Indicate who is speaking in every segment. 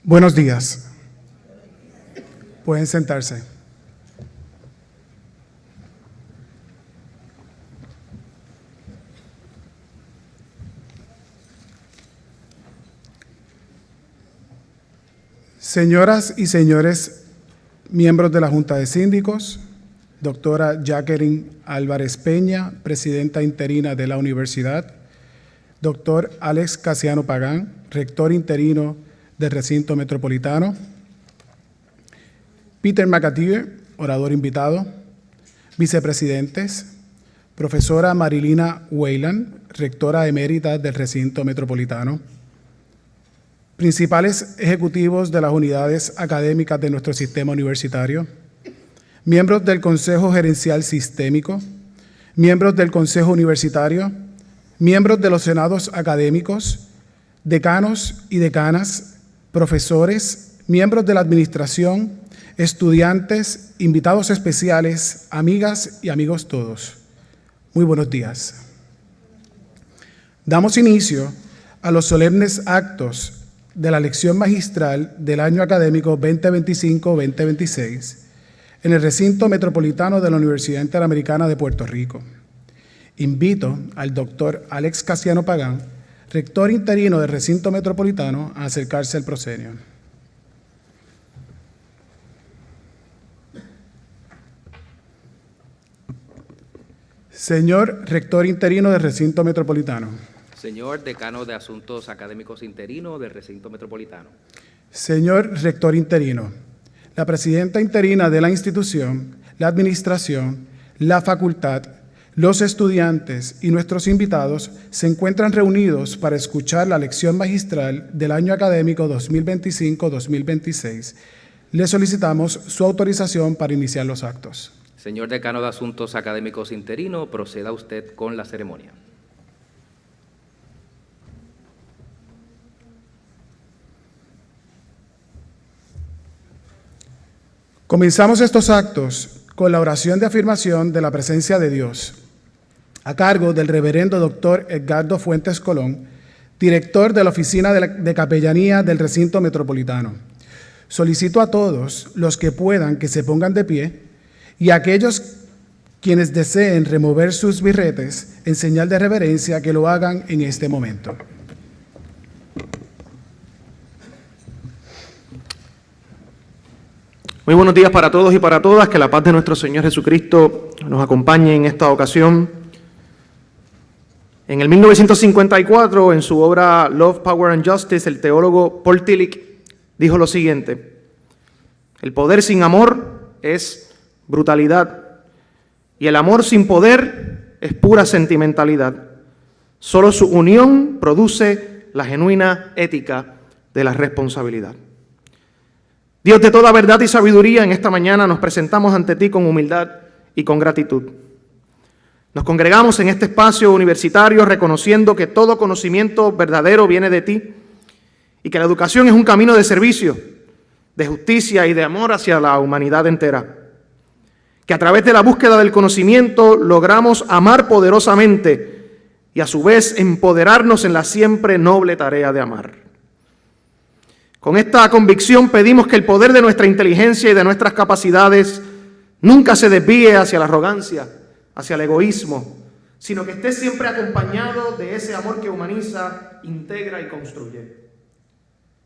Speaker 1: Buenos días. Pueden sentarse. Señoras y señores, miembros de la Junta de Síndicos, doctora Jacqueline Álvarez Peña, presidenta interina de la Universidad, doctor Alex Casiano Pagán, rector interino del Recinto Metropolitano, Peter McAteer, orador invitado, vicepresidentes, profesora Marilina Weyland, rectora emérita del Recinto Metropolitano, principales ejecutivos de las unidades académicas de nuestro sistema universitario, miembros del Consejo Gerencial Sistémico, miembros del Consejo Universitario, miembros de los senados académicos, decanos y decanas, profesores, miembros de la administración, estudiantes, invitados especiales, amigas y amigos todos. Muy buenos días. Damos inicio a los solemnes actos de la Lección Magistral del año académico 2025-2026 en el Recinto Metropolitano de la Universidad Interamericana de Puerto Rico. Invito al doctor Alex Casiano Pagán, rector interino del Recinto Metropolitano, a acercarse al proscenio. Señor rector interino del Recinto Metropolitano.
Speaker 2: Señor decano de Asuntos Académicos Interino del Recinto Metropolitano.
Speaker 1: Señor rector interino, la presidenta interina de la institución, la administración, la facultad, los estudiantes y nuestros invitados se encuentran reunidos para escuchar la lección magistral del año académico 2025-2026. Le solicitamos su autorización para iniciar los actos.
Speaker 2: Señor decano de Asuntos Académicos Interino, proceda usted con la ceremonia.
Speaker 1: Comenzamos estos actos con la oración de afirmación de la presencia de Dios, a cargo del reverendo doctor Edgardo Fuentes Colón, director de la Oficina de Capellanía del Recinto Metropolitano. Solicito a todos los que puedan que se pongan de pie y a aquellos quienes deseen remover sus birretes en señal de reverencia que lo hagan en este momento.
Speaker 3: Muy buenos días para todos y para todas. Que la paz de nuestro Señor Jesucristo nos acompañe en esta ocasión. En el 1954, en su obra Love, Power and Justice, el teólogo Paul Tillich dijo lo siguiente: el poder sin amor es brutalidad y el amor sin poder es pura sentimentalidad. Solo su unión produce la genuina ética de la responsabilidad. Dios de toda verdad y sabiduría, en esta mañana nos presentamos ante ti con humildad y con gratitud. Nos congregamos en este espacio universitario reconociendo que todo conocimiento verdadero viene de ti y que la educación es un camino de servicio, de justicia y de amor hacia la humanidad entera. Que a través de la búsqueda del conocimiento logramos amar poderosamente y a su vez empoderarnos en la siempre noble tarea de amar. Con esta convicción pedimos que el poder de nuestra inteligencia y de nuestras capacidades nunca se desvíe hacia la arrogancia, hacia el egoísmo, sino que esté siempre acompañado de ese amor que humaniza, integra y construye.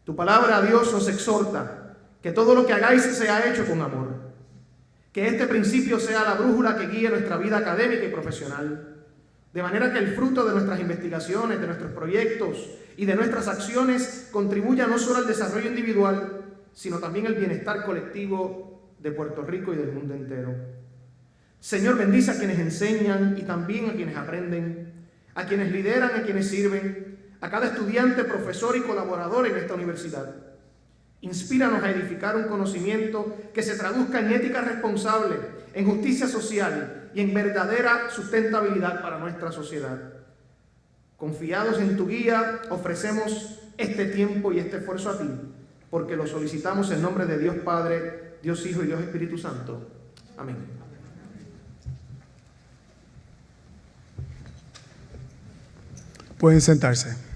Speaker 3: Tu palabra, Dios, nos exhorta que todo lo que hagáis sea hecho con amor, que este principio sea la brújula que guíe nuestra vida académica y profesional, de manera que el fruto de nuestras investigaciones, de nuestros proyectos y de nuestras acciones contribuya no solo al desarrollo individual, sino también al bienestar colectivo de Puerto Rico y del mundo entero. Señor, bendice a quienes enseñan y también a quienes aprenden, a quienes lideran, a quienes sirven, a cada estudiante, profesor y colaborador en esta universidad. Inspíranos a edificar un conocimiento que se traduzca en ética responsable, en justicia social y en verdadera sustentabilidad para nuestra sociedad. Confiados en tu guía, ofrecemos este tiempo y este esfuerzo a ti, porque lo solicitamos en nombre de Dios Padre, Dios Hijo y Dios Espíritu Santo. Amén.
Speaker 1: Pueden sentarse.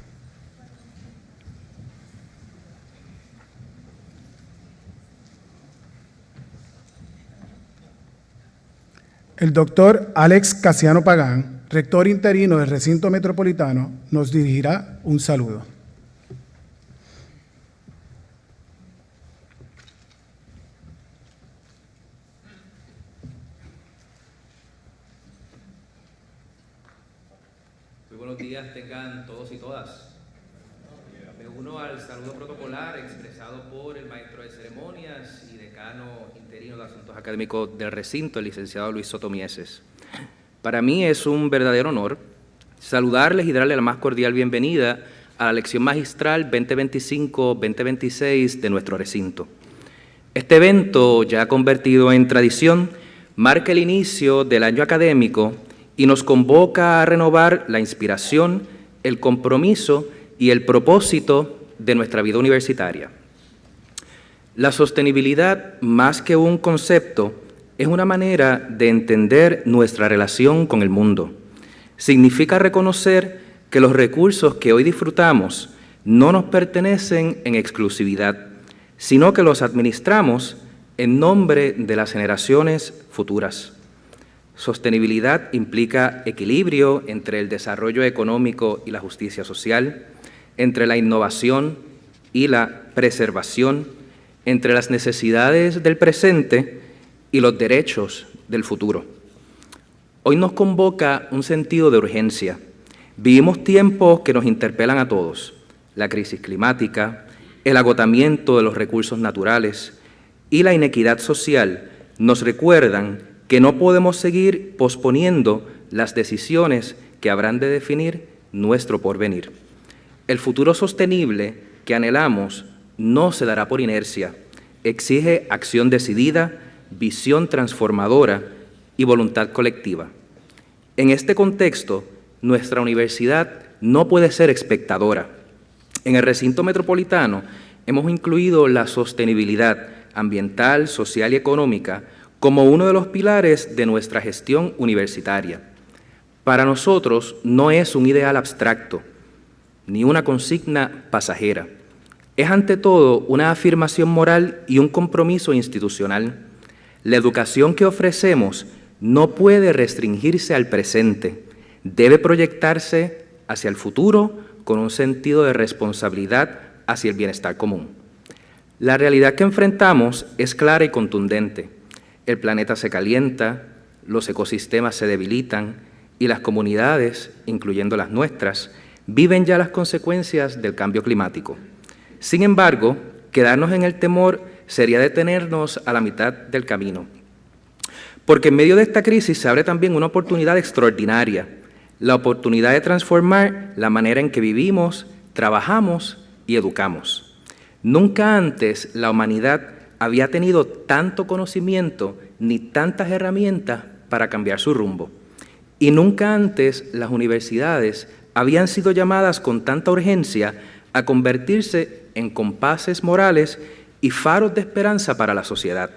Speaker 1: El doctor Alex Casiano Pagán, rector interino del Recinto Metropolitano, nos dirigirá un saludo.
Speaker 2: Muy buenos días tengan todos y todas. Me uno al saludo protocolar expresado por el maestro de ceremonias y decano interino de Asuntos Académicos del Recinto, el licenciado Luis Soto Mieses. Para mí es un verdadero honor saludarles y darles la más cordial bienvenida a la Lección Magistral 2025-2026 de nuestro recinto. Este evento, ya convertido en tradición, marca el inicio del año académico y nos convoca a renovar la inspiración, el compromiso y el propósito de nuestra vida universitaria. La sostenibilidad, más que un concepto, es una manera de entender nuestra relación con el mundo. Significa reconocer que los recursos que hoy disfrutamos no nos pertenecen en exclusividad, sino que los administramos en nombre de las generaciones futuras. Sostenibilidad implica equilibrio entre el desarrollo económico y la justicia social, entre la innovación y la preservación, entre las necesidades del presente y los derechos del futuro. Hoy nos convoca un sentido de urgencia. Vivimos tiempos que nos interpelan a todos: la crisis climática, el agotamiento de los recursos naturales y la inequidad social nos recuerdan que no podemos seguir posponiendo las decisiones que habrán de definir nuestro porvenir. El futuro sostenible que anhelamos no se dará por inercia, exige acción decidida, visión transformadora y voluntad colectiva. En este contexto, nuestra universidad no puede ser espectadora. En el Recinto Metropolitano hemos incluido la sostenibilidad ambiental, social y económica como uno de los pilares de nuestra gestión universitaria. Para nosotros no es un ideal abstracto, ni una consigna pasajera. Es ante todo una afirmación moral y un compromiso institucional. La educación que ofrecemos no puede restringirse al presente, debe proyectarse hacia el futuro con un sentido de responsabilidad hacia el bienestar común. La realidad que enfrentamos es clara y contundente. El planeta se calienta, los ecosistemas se debilitan y las comunidades, incluyendo las nuestras, viven ya las consecuencias del cambio climático. Sin embargo, quedarnos en el temor sería detenernos a la mitad del camino. Porque en medio de esta crisis se abre también una oportunidad extraordinaria, la oportunidad de transformar la manera en que vivimos, trabajamos y educamos. Nunca antes la humanidad había tenido tanto conocimiento ni tantas herramientas para cambiar su rumbo. Y nunca antes las universidades habían sido llamadas con tanta urgencia a convertirse en compases morales y faros de esperanza para la sociedad.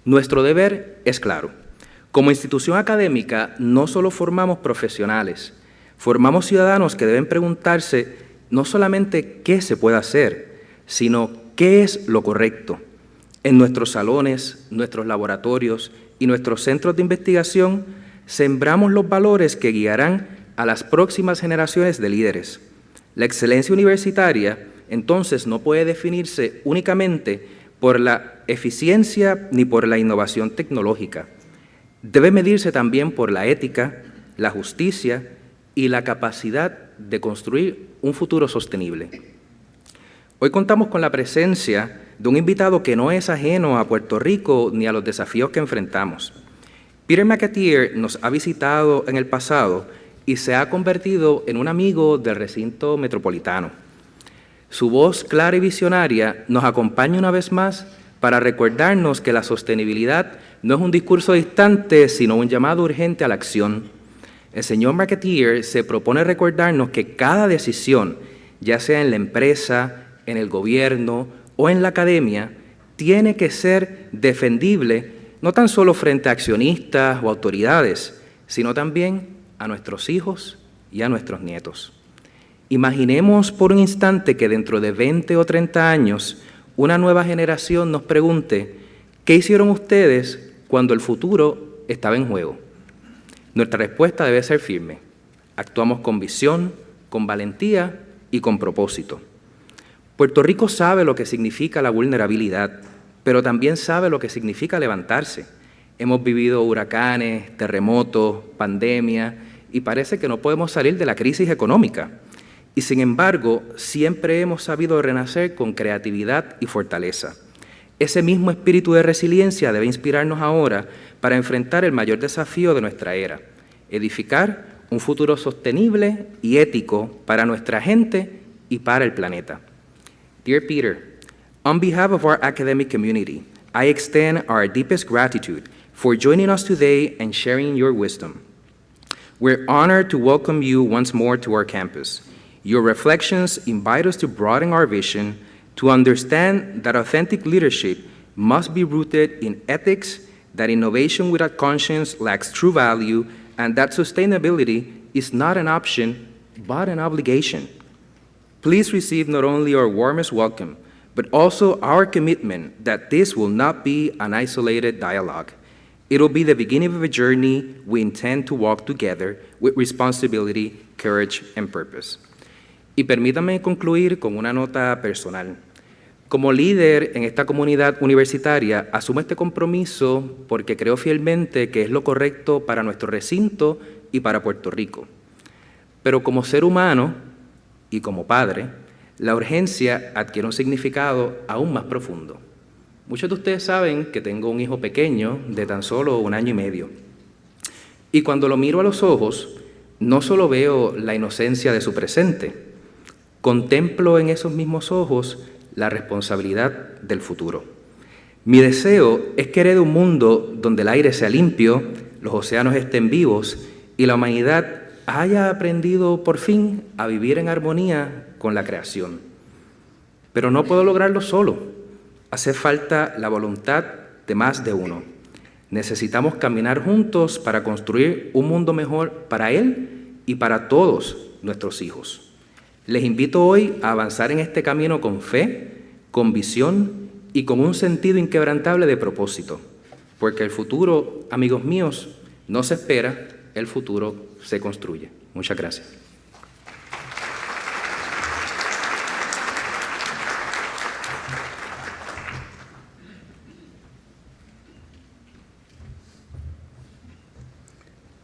Speaker 2: Nuestro deber es claro. Como institución académica no solo formamos profesionales, formamos ciudadanos que deben preguntarse no solamente qué se puede hacer, sino qué es lo correcto. En nuestros salones, nuestros laboratorios y nuestros centros de investigación sembramos los valores que guiarán a las próximas generaciones de líderes. La excelencia universitaria, entonces, no puede definirse únicamente por la eficiencia ni por la innovación tecnológica. Debe medirse también por la ética, la justicia y la capacidad de construir un futuro sostenible. Hoy contamos con la presencia de un invitado que no es ajeno a Puerto Rico ni a los desafíos que enfrentamos. McAteer nos ha visitado en el pasado y se ha convertido en un amigo del Recinto Metropolitano. Su voz clara y visionaria nos acompaña una vez más para recordarnos que la sostenibilidad no es un discurso distante, sino un llamado urgente a la acción. El señor McAteer se propone recordarnos que cada decisión, ya sea en la empresa, en el gobierno o en la academia, tiene que ser defendible no tan solo frente a accionistas o autoridades, sino también a nuestros hijos y a nuestros nietos. Imaginemos por un instante que dentro de 20 o 30 años una nueva generación nos pregunte: ¿qué hicieron ustedes cuando el futuro estaba en juego. Nuestra respuesta debe ser firme. Actuamos con visión, con valentía y con propósito. Puerto Rico sabe lo que significa la vulnerabilidad, pero también sabe lo que significa levantarse. Hemos vivido huracanes, terremotos, pandemia, y parece que no podemos salir de la crisis económica. Y sin embargo, siempre hemos sabido renacer con creatividad y fortaleza. Ese mismo espíritu de resiliencia debe inspirarnos ahora para enfrentar el mayor desafío de nuestra era: edificar un futuro sostenible y ético para nuestra gente y para el planeta. Dear Peter, on behalf of our academic community, I extend our deepest gratitude for joining us today and sharing your wisdom. We're honored to welcome you once more to our campus. Your reflections invite us to broaden our vision, to understand that authentic leadership must be rooted in ethics, that innovation without conscience lacks true value, and that sustainability is not an option, but an obligation. Please receive not only our warmest welcome, but also our commitment that this will not be an isolated dialogue. It will be the beginning of a journey we intend to walk together with responsibility, courage, and purpose. Y permítame concluir con una nota personal. Como líder en esta comunidad universitaria, asumo este compromiso porque creo fielmente que es lo correcto para nuestro recinto y para Puerto Rico. Pero como ser humano y como padre, la urgencia adquiere un significado aún más profundo. Muchos de ustedes saben que tengo un hijo pequeño de tan solo 1 año y medio. Y cuando lo miro a los ojos, no solo veo la inocencia de su presente, contemplo en esos mismos ojos la responsabilidad del futuro. Mi deseo es que herede un mundo donde el aire sea limpio, los océanos estén vivos y la humanidad haya aprendido por fin a vivir en armonía con la creación. Pero no puedo lograrlo solo. Hace falta la voluntad de más de uno. Necesitamos caminar juntos para construir un mundo mejor para él y para todos nuestros hijos. Les invito hoy a avanzar en este camino con fe, con visión y con un sentido inquebrantable de propósito, porque el futuro, amigos míos, no se espera, el futuro se construye. Muchas gracias.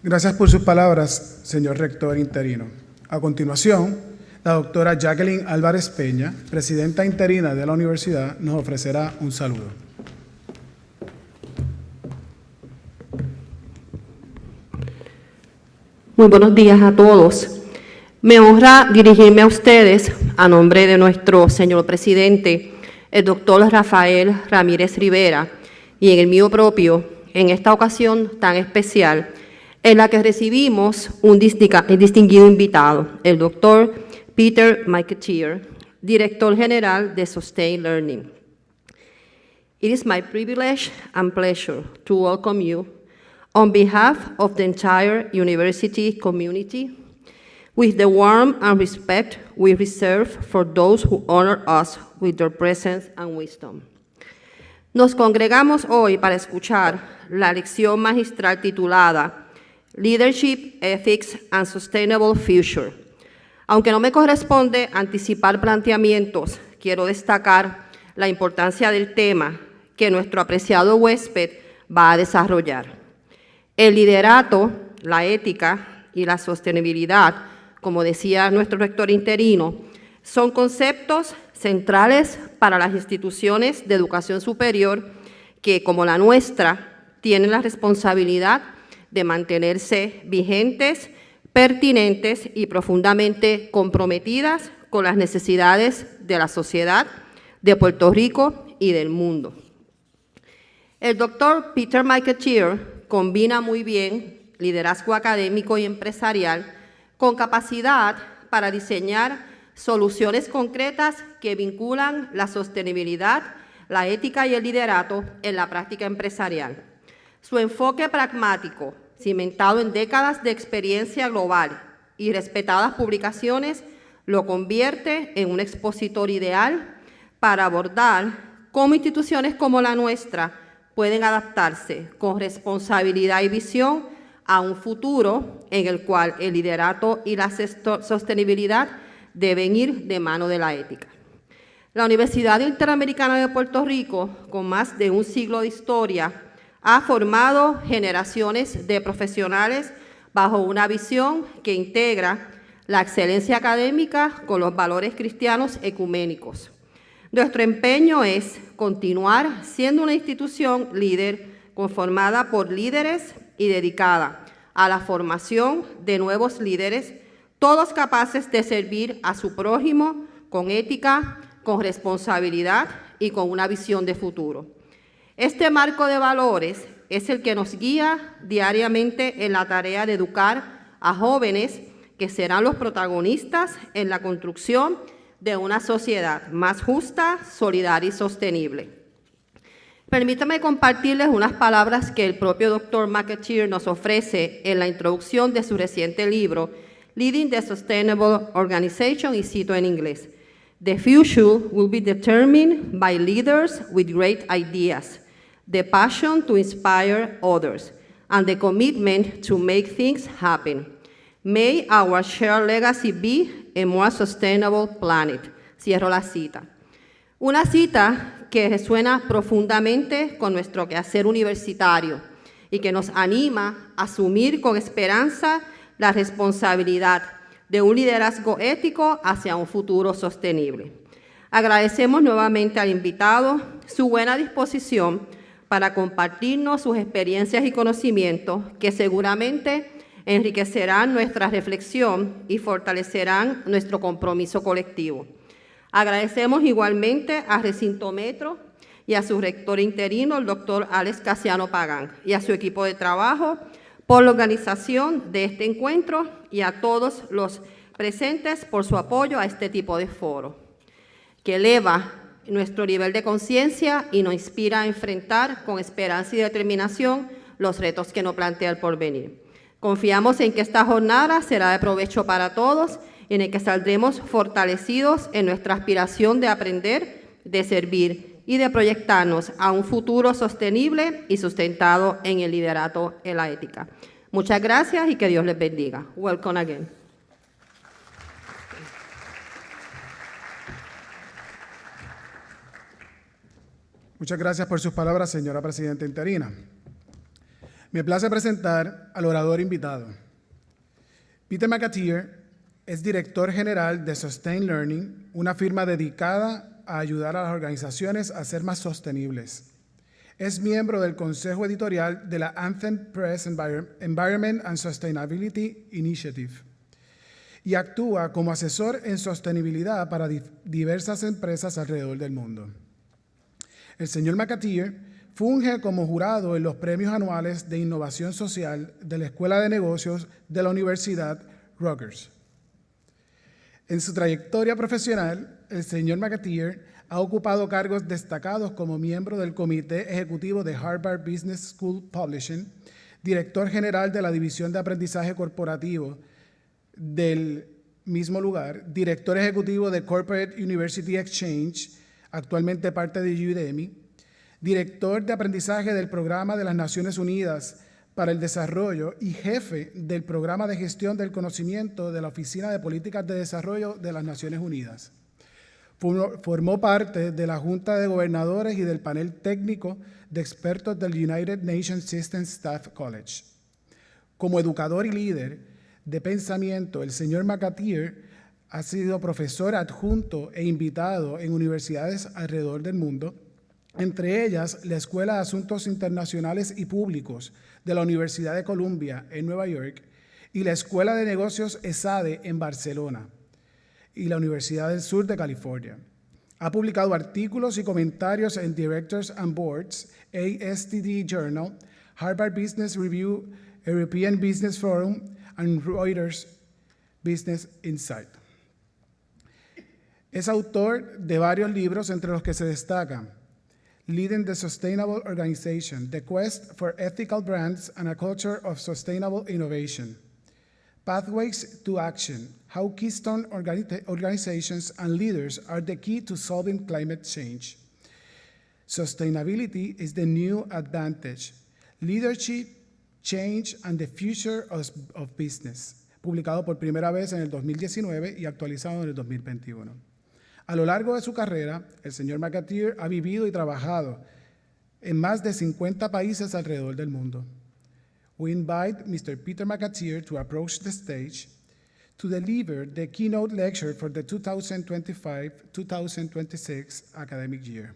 Speaker 1: Gracias por sus palabras, señor Rector interino. A continuación, la doctora Jacqueline Álvarez Peña, presidenta interina de la Universidad, nos ofrecerá un saludo.
Speaker 4: Muy buenos días a todos. Me honra dirigirme a ustedes a nombre de nuestro señor presidente, el doctor Rafael Ramírez Rivera, y en el mío propio, en esta ocasión tan especial, en la que recibimos un distinguido invitado, el doctor Peter McAteer, director general de Sustain Learning. It is my privilege and pleasure to welcome you on behalf of the entire university community with the warmth and respect we reserve for those who honor us with their presence and wisdom. Nos congregamos hoy para escuchar la lección magistral titulada Leadership, Ethics and Sustainable Future. Aunque no me corresponde anticipar planteamientos, quiero destacar la importancia del tema que nuestro apreciado huésped va a desarrollar. El liderato, la ética y la sostenibilidad, como decía nuestro rector interino, son conceptos centrales para las instituciones de educación superior que, como la nuestra, tienen la responsabilidad de mantenerse vigentes, pertinentes y profundamente comprometidas con las necesidades de la sociedad, de Puerto Rico y del mundo. El doctor Peter McAteer combina muy bien liderazgo académico y empresarial con capacidad para diseñar soluciones concretas que vinculan la sostenibilidad, la ética y el liderato en la práctica empresarial. Su enfoque pragmático, cimentado en décadas de experiencia global y respetadas publicaciones, lo convierte en un expositor ideal para abordar cómo instituciones como la nuestra pueden adaptarse con responsabilidad y visión a un futuro en el cual el liderato y la sostenibilidad deben ir de mano de la ética. La Universidad Interamericana de Puerto Rico, con más de un siglo de historia, ha formado generaciones de profesionales bajo una visión que integra la excelencia académica con los valores cristianos ecuménicos. Nuestro empeño es continuar siendo una institución líder conformada por líderes y dedicada a la formación de nuevos líderes, todos capaces de servir a su prójimo con ética, con responsabilidad y con una visión de futuro. Este marco de valores es el que nos guía diariamente en la tarea de educar a jóvenes que serán los protagonistas en la construcción de una sociedad más justa, solidaria y sostenible. Permítanme compartirles unas palabras que el propio Dr. McAteer nos ofrece en la introducción de su reciente libro, Leading the Sustainable Organization, y cito en inglés: "The future will be determined by leaders with great ideas, the passion to inspire others, and the commitment to make things happen. May our shared legacy be a more sustainable planet." Cierro la cita. Una cita que resuena profundamente con nuestro quehacer universitario y que nos anima a asumir con esperanza la responsabilidad de un liderazgo ético hacia un futuro sostenible. Agradecemos nuevamente al invitado su buena disposición para compartirnos sus experiencias y conocimientos que seguramente enriquecerán nuestra reflexión y fortalecerán nuestro compromiso colectivo. Agradecemos igualmente a Recinto Metro y a su rector interino, el doctor Alex Casiano Pagán, y a su equipo de trabajo por la organización de este encuentro, y a todos los presentes por su apoyo a este tipo de foro, que eleva nuestro nivel de conciencia y nos inspira a enfrentar con esperanza y determinación los retos que nos plantea el porvenir. Confiamos en que esta jornada será de provecho para todos, en el que saldremos fortalecidos en nuestra aspiración de aprender, de servir y de proyectarnos a un futuro sostenible y sustentado en el liderato en la ética. Muchas gracias y que Dios les bendiga. Welcome again.
Speaker 1: Muchas gracias por sus palabras, señora Presidenta interina. Me place presentar al orador invitado. Peter McAteer es director general de Sustain Learning, una firma dedicada a ayudar a las organizaciones a ser más sostenibles. Es miembro del consejo editorial de la Anthem Press Environment and Sustainability Initiative y actúa como asesor en sostenibilidad para diversas empresas alrededor del mundo. El señor McAteer funge como jurado en los premios anuales de innovación social de la Escuela de Negocios de la Universidad, Rutgers. En su trayectoria profesional, el señor McAteer ha ocupado cargos destacados como miembro del Comité Ejecutivo de Harvard Business School Publishing, director general de la División de Aprendizaje Corporativo del mismo lugar, director ejecutivo de Corporate University Exchange, actualmente parte de Udemy, director de aprendizaje del Programa de las Naciones Unidas para el Desarrollo y jefe del Programa de Gestión del Conocimiento de la Oficina de Políticas de Desarrollo de las Naciones Unidas. Formó parte de la Junta de Gobernadores y del panel técnico de expertos del United Nations System Staff College. Como educador y líder de pensamiento, el señor McAteer ha sido profesor adjunto e invitado en universidades alrededor del mundo, entre ellas la Escuela de Asuntos Internacionales y Públicos de la Universidad de Columbia en Nueva York y la Escuela de Negocios ESADE en Barcelona y la Universidad del Sur de California. Ha publicado artículos y comentarios en Directors and Boards, ASTD Journal, Harvard Business Review, European Business Forum, and Reuters Business Insight. Es autor de varios libros, entre los que se destacan Leading the Sustainable Organization, The Quest for Ethical Brands and a Culture of Sustainable Innovation, Pathways to Action, How Keystone Organizations and Leaders Are the Key to Solving Climate Change, Sustainability is the new advantage, leadership, change, and the future of business, publicado por primera vez en el 2019 y actualizado en el 2021. A lo largo de su carrera, el señor McAteer ha vivido y trabajado en más de 50 países alrededor del mundo. We invite Mr. Peter McAteer to approach the stage to deliver the keynote lecture for the 2025-2026 academic year.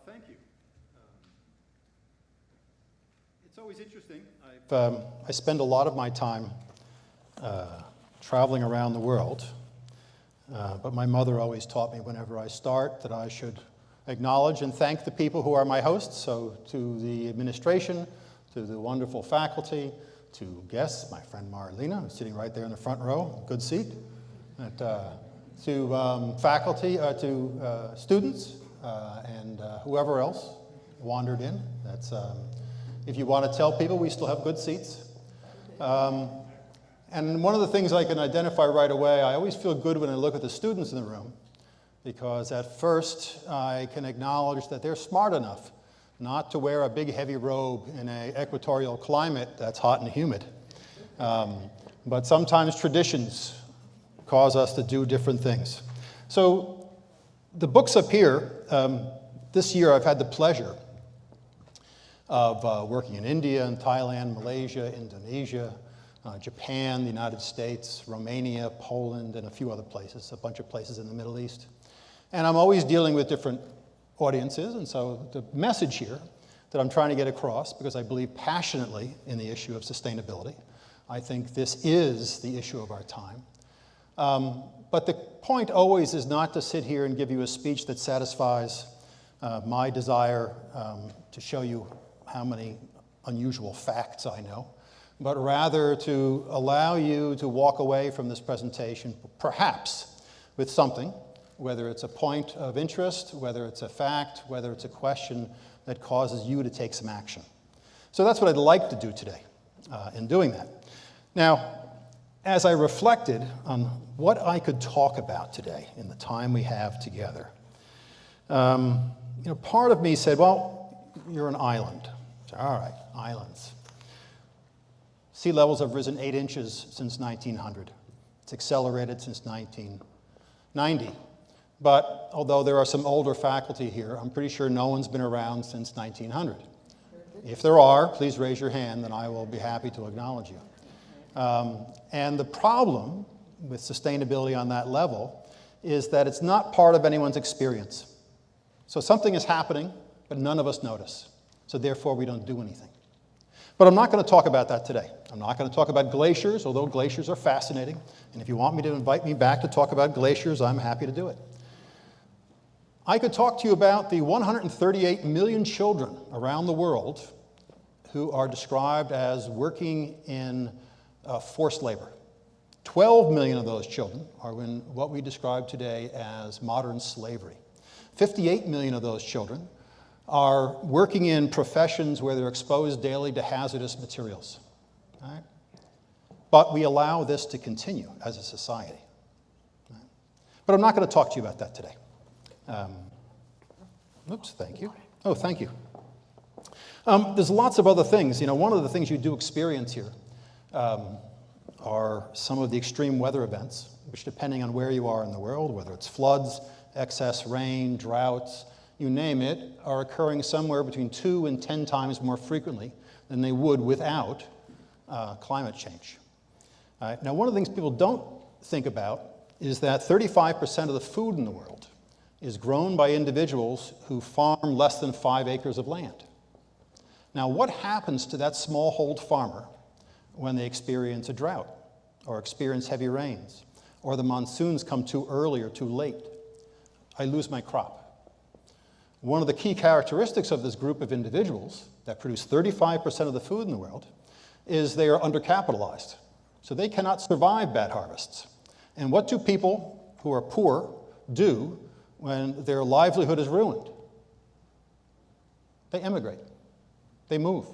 Speaker 5: Thank you. It's always interesting. I spend a lot of my time traveling around the world, but my mother always taught me whenever I start that I should acknowledge and thank the people who are my hosts. So to the administration, to the wonderful faculty, to guests, my friend Marlena, who's sitting right there in the front row, good seat, and, to faculty, to students, and whoever else wandered in. That's, if you want to tell people, we still have good seats. And one of the things I can identify right away, I always feel good when I look at the students in the room, because at first I can acknowledge that they're smart enough not to wear a big heavy robe in an equatorial climate that's hot and humid. But sometimes traditions cause us to do different things. So the books up here, this year I've had the pleasure of working in India and Thailand, Malaysia, Indonesia, Japan, the United States, Romania, Poland, and a few other places, a bunch of places in the Middle East. And I'm always dealing with different audiences, and so the message here that I'm trying to get across, because I believe passionately in the issue of sustainability, I think this is the issue of our time. But the point always is not to sit here and give you a speech that satisfies my desire to show you how many unusual facts I know, but rather to allow you to walk away from this presentation perhaps with something, whether it's a point of interest, whether it's a fact, whether it's a question that causes you to take some action. So that's what I'd like to do today in doing that. Now, as I reflected on what I could talk about today in the time we have together, part of me said, well, you're an island. So, all right, islands. Sea levels have risen 8 inches since 1900. It's accelerated since 1990. But although there are some older faculty here, I'm pretty sure no one's been around since 1900. If there are, please raise your hand, and I will be happy to acknowledge you. And the problem with sustainability on that level is that it's not part of anyone's experience. So something is happening, but none of us notice. So therefore, we don't do anything. But I'm not going to talk about that today. I'm not going to talk about glaciers, although glaciers are fascinating. And if you want me to invite me back to talk about glaciers, I'm happy to do it. I could talk to you about the 138 million children around the world who are described as working in forced labor. 12 million of those children are in what we describe today as modern slavery. 58 million of those children are working in professions where they're exposed daily to hazardous materials. Right? But we allow this to continue as a society. Right? But I'm not going to talk to you about that today. Oops, thank you. Oh, thank you. There's lots of other things. One of the things you do experience here are some of the extreme weather events, which depending on where you are in the world, whether it's floods, excess rain, droughts, you name it, are occurring somewhere between 2 and 10 times more frequently than they would without climate change. Now, one of the things people don't think about is that 35% of the food in the world is grown by individuals who farm less than 5 acres of land. Now, what happens to that smallhold farmer when they experience a drought or experience heavy rains or the monsoons come too early or too late? I lose my crop. One of the key characteristics of this group of individuals that produce 35% of the food in the world is they are undercapitalized. So they cannot survive bad harvests. And what do people who are poor do when their livelihood is ruined? They emigrate. They move.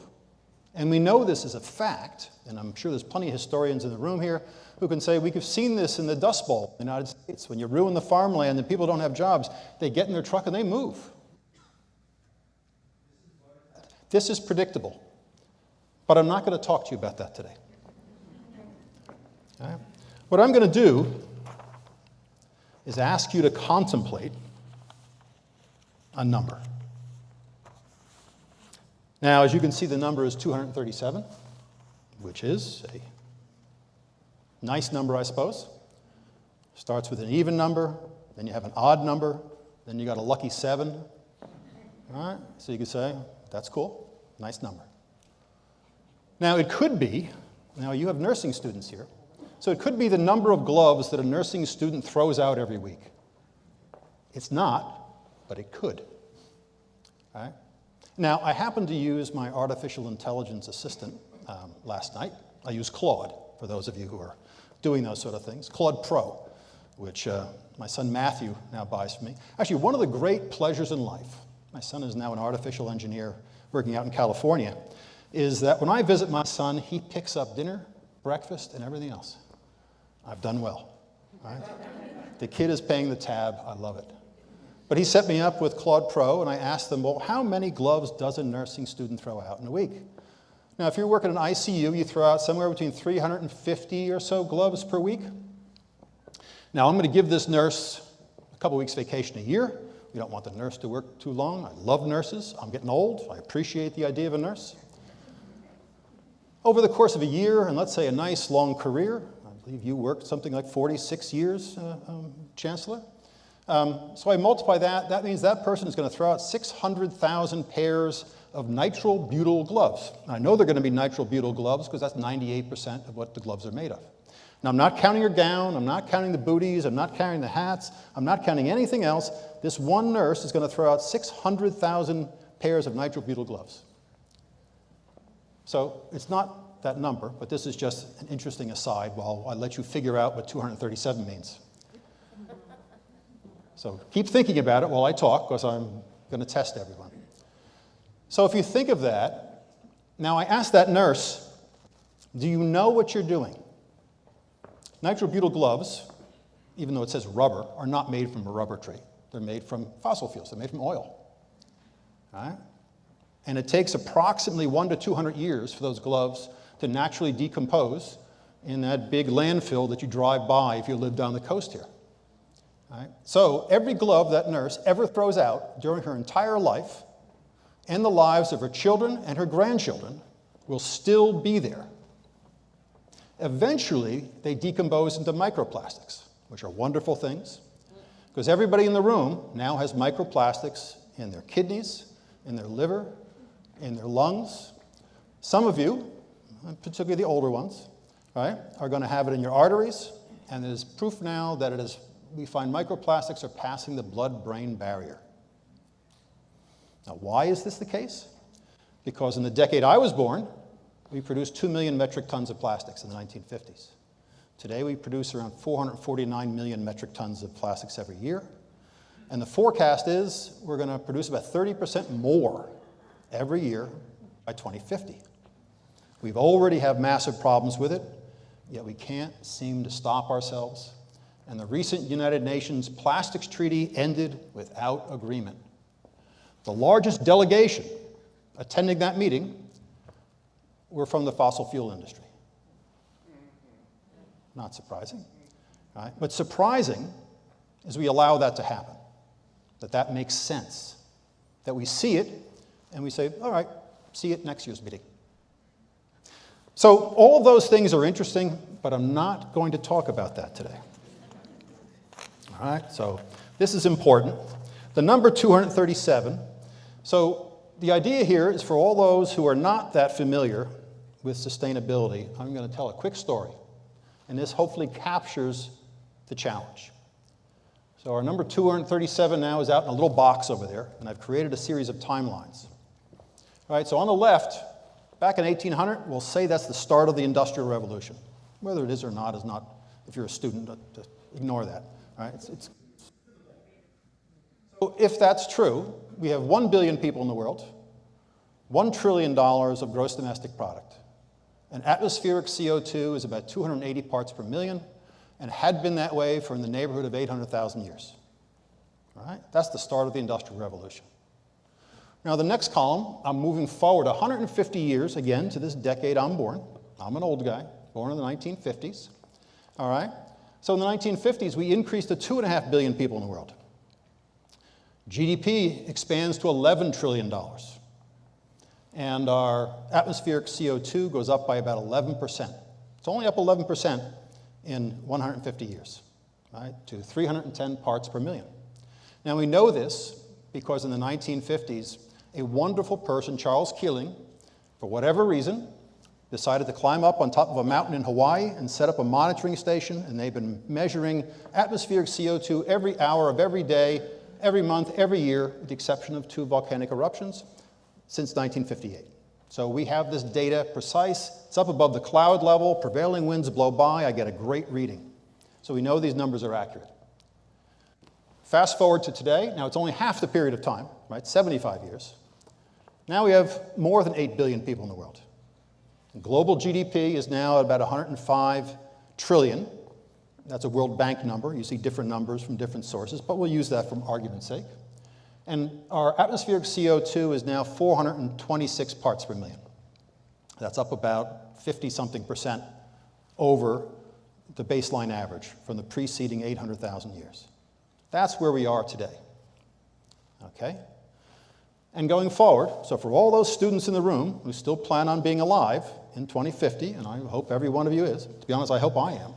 Speaker 5: And we know this is a fact, and I'm sure there's plenty of historians in the room here who can say we've seen this in the Dust Bowl in the United States. When you ruin the farmland and people don't have jobs, they get in their truck and they move. This is predictable, but I'm not going to talk to you about that today. Okay? What I'm going to do is ask you to contemplate a number. Now, as you can see, the number is 237, which is a nice number, I suppose. Starts with an even number, then you have an odd number, then you got a lucky 7. All right, so you can say, that's cool, nice number. Now, it could be, now you have nursing students here, so it could be the number of gloves that a nursing student throws out every week. It's not, but it could. All right? Now, I happened to use my artificial intelligence assistant last night. I use Claude, for those of you who are doing those sort of things. Claude Pro, which my son Matthew now buys for me. Actually, one of the great pleasures in life, my son is now an artificial engineer working out in California, is that when I visit my son, he picks up dinner, breakfast, and everything else. I've done well. All right? The kid is paying the tab. I love it. But he set me up with Claude Pro, and I asked them, well, how many gloves does a nursing student throw out in a week? Now, if you're working in ICU, you throw out somewhere between 350 or so gloves per week. Now, I'm going to give this nurse a couple weeks vacation a year. We don't want the nurse to work too long. I love nurses. I'm getting old. I appreciate the idea of a nurse. Over the course of a year, and let's say a nice long career, I believe you worked something like 46 years, Chancellor. So I multiply that. That means that person is going to throw out 600,000 pairs of nitrile-butyl gloves. I know they're going to be nitrile-butyl gloves because that's 98% of what the gloves are made of. Now, I'm not counting your gown. I'm not counting the booties. I'm not counting the hats. I'm not counting anything else. This one nurse is going to throw out 600,000 pairs of nitrile-butyl gloves. So it's not that number, but this is just an interesting aside while I let you figure out what 237 means. So keep thinking about it while I talk, because I'm going to test everyone. So if you think of that, now I asked that nurse, do you know what you're doing? Nitrile-butyl gloves, even though it says rubber, are not made from a rubber tree. They're made from fossil fuels. They're made from oil. All right? And it takes approximately 100 to 200 years for those gloves to naturally decompose in that big landfill that you drive by if you live down the coast here. All right? So every glove that nurse ever throws out during her entire life and the lives of her children and her grandchildren will still be there. Eventually, they decompose into microplastics, which are wonderful things, because everybody in the room now has microplastics in their kidneys, in their liver, in their lungs. Some of you, particularly the older ones, right, are going to have it in your arteries, and there's proof now that it is, we find microplastics are passing the blood-brain barrier. Now, why is this the case? Because in the decade I was born, we produced 2 million metric tons of plastics in the 1950s. Today, we produce around 449 million metric tons of plastics every year. And the forecast is we're going to produce about 30% more every year by 2050. We've already have massive problems with it, yet we can't seem to stop ourselves. And the recent United Nations Plastics Treaty ended without agreement. The largest delegation attending that meeting were from the fossil fuel industry. Not surprising, right? But surprising is we allow that to happen, that makes sense, that we see it and we say, all right, see it next year's meeting. So all of those things are interesting, but I'm not going to talk about that today. All right, so this is important. The number 237. So the idea here is for all those who are not that familiar with sustainability, I'm going to tell a quick story. And this hopefully captures the challenge. So our number 237 now is out in a little box over there, and I've created a series of timelines. All right, so on the left, back in 1800, we'll say that's the start of the Industrial Revolution. Whether it is or not is not, if you're a student, ignore that. All right, so if that's true, we have 1 billion people in the world. $1 trillion of gross domestic product. And atmospheric CO2 is about 280 parts per million, and had been that way for in the neighborhood of 800,000 years. All right? That's the start of the Industrial Revolution. Now, the next column, I'm moving forward 150 years, again, to this decade I'm born. I'm an old guy, born in the 1950s. All right? So in the 1950s, we increased to 2.5 billion people in the world. GDP expands to $11 trillion. And our atmospheric CO2 goes up by about 11%. It's only up 11% in 150 years, right, to 310 parts per million. Now, we know this because in the 1950s, a wonderful person, Charles Keeling, for whatever reason, decided to climb up on top of a mountain in Hawaii and set up a monitoring station, and they've been measuring atmospheric CO2 every hour of every day, every month, every year, with the exception of 2 volcanic eruptions, since 1958. So we have this data precise. It's up above the cloud level. Prevailing winds blow by. I get a great reading. So we know these numbers are accurate. Fast forward to today. Now, it's only half the period of time, right? 75 years. Now we have more than 8 billion people in the world. And global GDP is now at about 105 trillion. That's a World Bank number. You see different numbers from different sources, but we'll use that for argument's sake. And our atmospheric CO2 is now 426 parts per million. That's up about 50-something% over the baseline average from the preceding 800,000 years. That's where we are today. Okay? And going forward, so for all those students in the room who still plan on being alive in 2050, and I hope every one of you is, to be honest, I hope I am,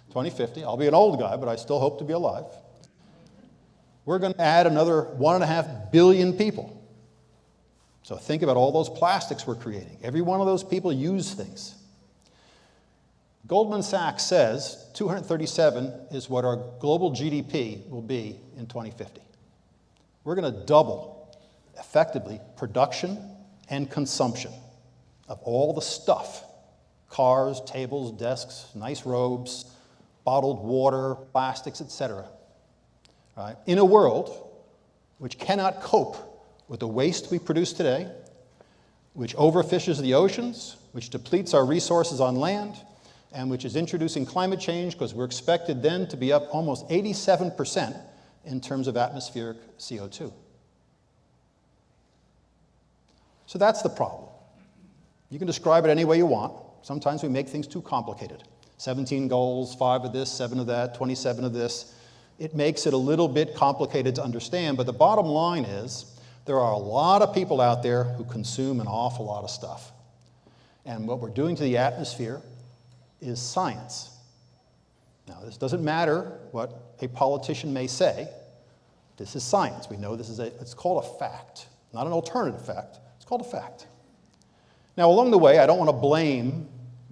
Speaker 5: 2050, I'll be an old guy, but I still hope to be alive. We're going to add another 1.5 billion people. So think about all those plastics we're creating. Every one of those people use things. Goldman Sachs says 237 is what our global GDP will be in 2050. We're going to double, effectively, production and consumption of all the stuff, cars, tables, desks, nice robes, bottled water, plastics, etc. Right? In a world which cannot cope with the waste we produce today, which overfishes the oceans, which depletes our resources on land, and which is introducing climate change because we're expected then to be up almost 87% in terms of atmospheric CO2. So that's the problem. You can describe it any way you want. Sometimes we make things too complicated. 17 goals, 5 of this, 7 of that, 27 of this. It makes it a little bit complicated to understand, but the bottom line is there are a lot of people out there who consume an awful lot of stuff. And what we're doing to the atmosphere is science. Now, this doesn't matter what a politician may say. This is science. We know this is it's called a fact, not an alternative fact. It's called a fact. Now, along the way, I don't want to blame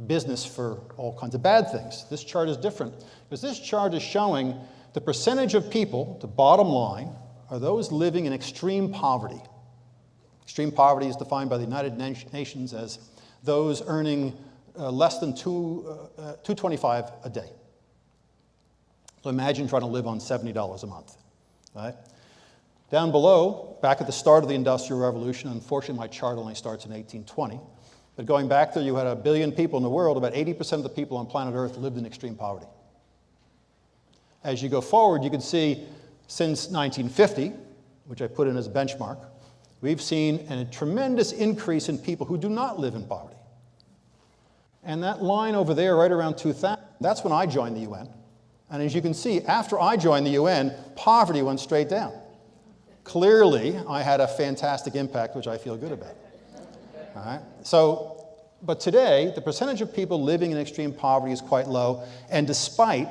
Speaker 5: business for all kinds of bad things. This chart is different because this chart is showing the percentage of people, the bottom line, are those living in extreme poverty. Extreme poverty is defined by the United Nations as those earning less than $2.25 a day. So imagine trying to live on $70 a month, right? Down below, back at the start of the Industrial Revolution, unfortunately my chart only starts in 1820, but going back there, you had 1 billion people in the world. About 80% of the people on planet Earth lived in extreme poverty. As you go forward, you can see since 1950, which I put in as a benchmark, we've seen a tremendous increase in people who do not live in poverty. And that line over there, right around 2000, that's when I joined the UN. And as you can see, after I joined the UN, poverty went straight down. Clearly, I had a fantastic impact, which I feel good about. All right? So, but today, the percentage of people living in extreme poverty is quite low, and despite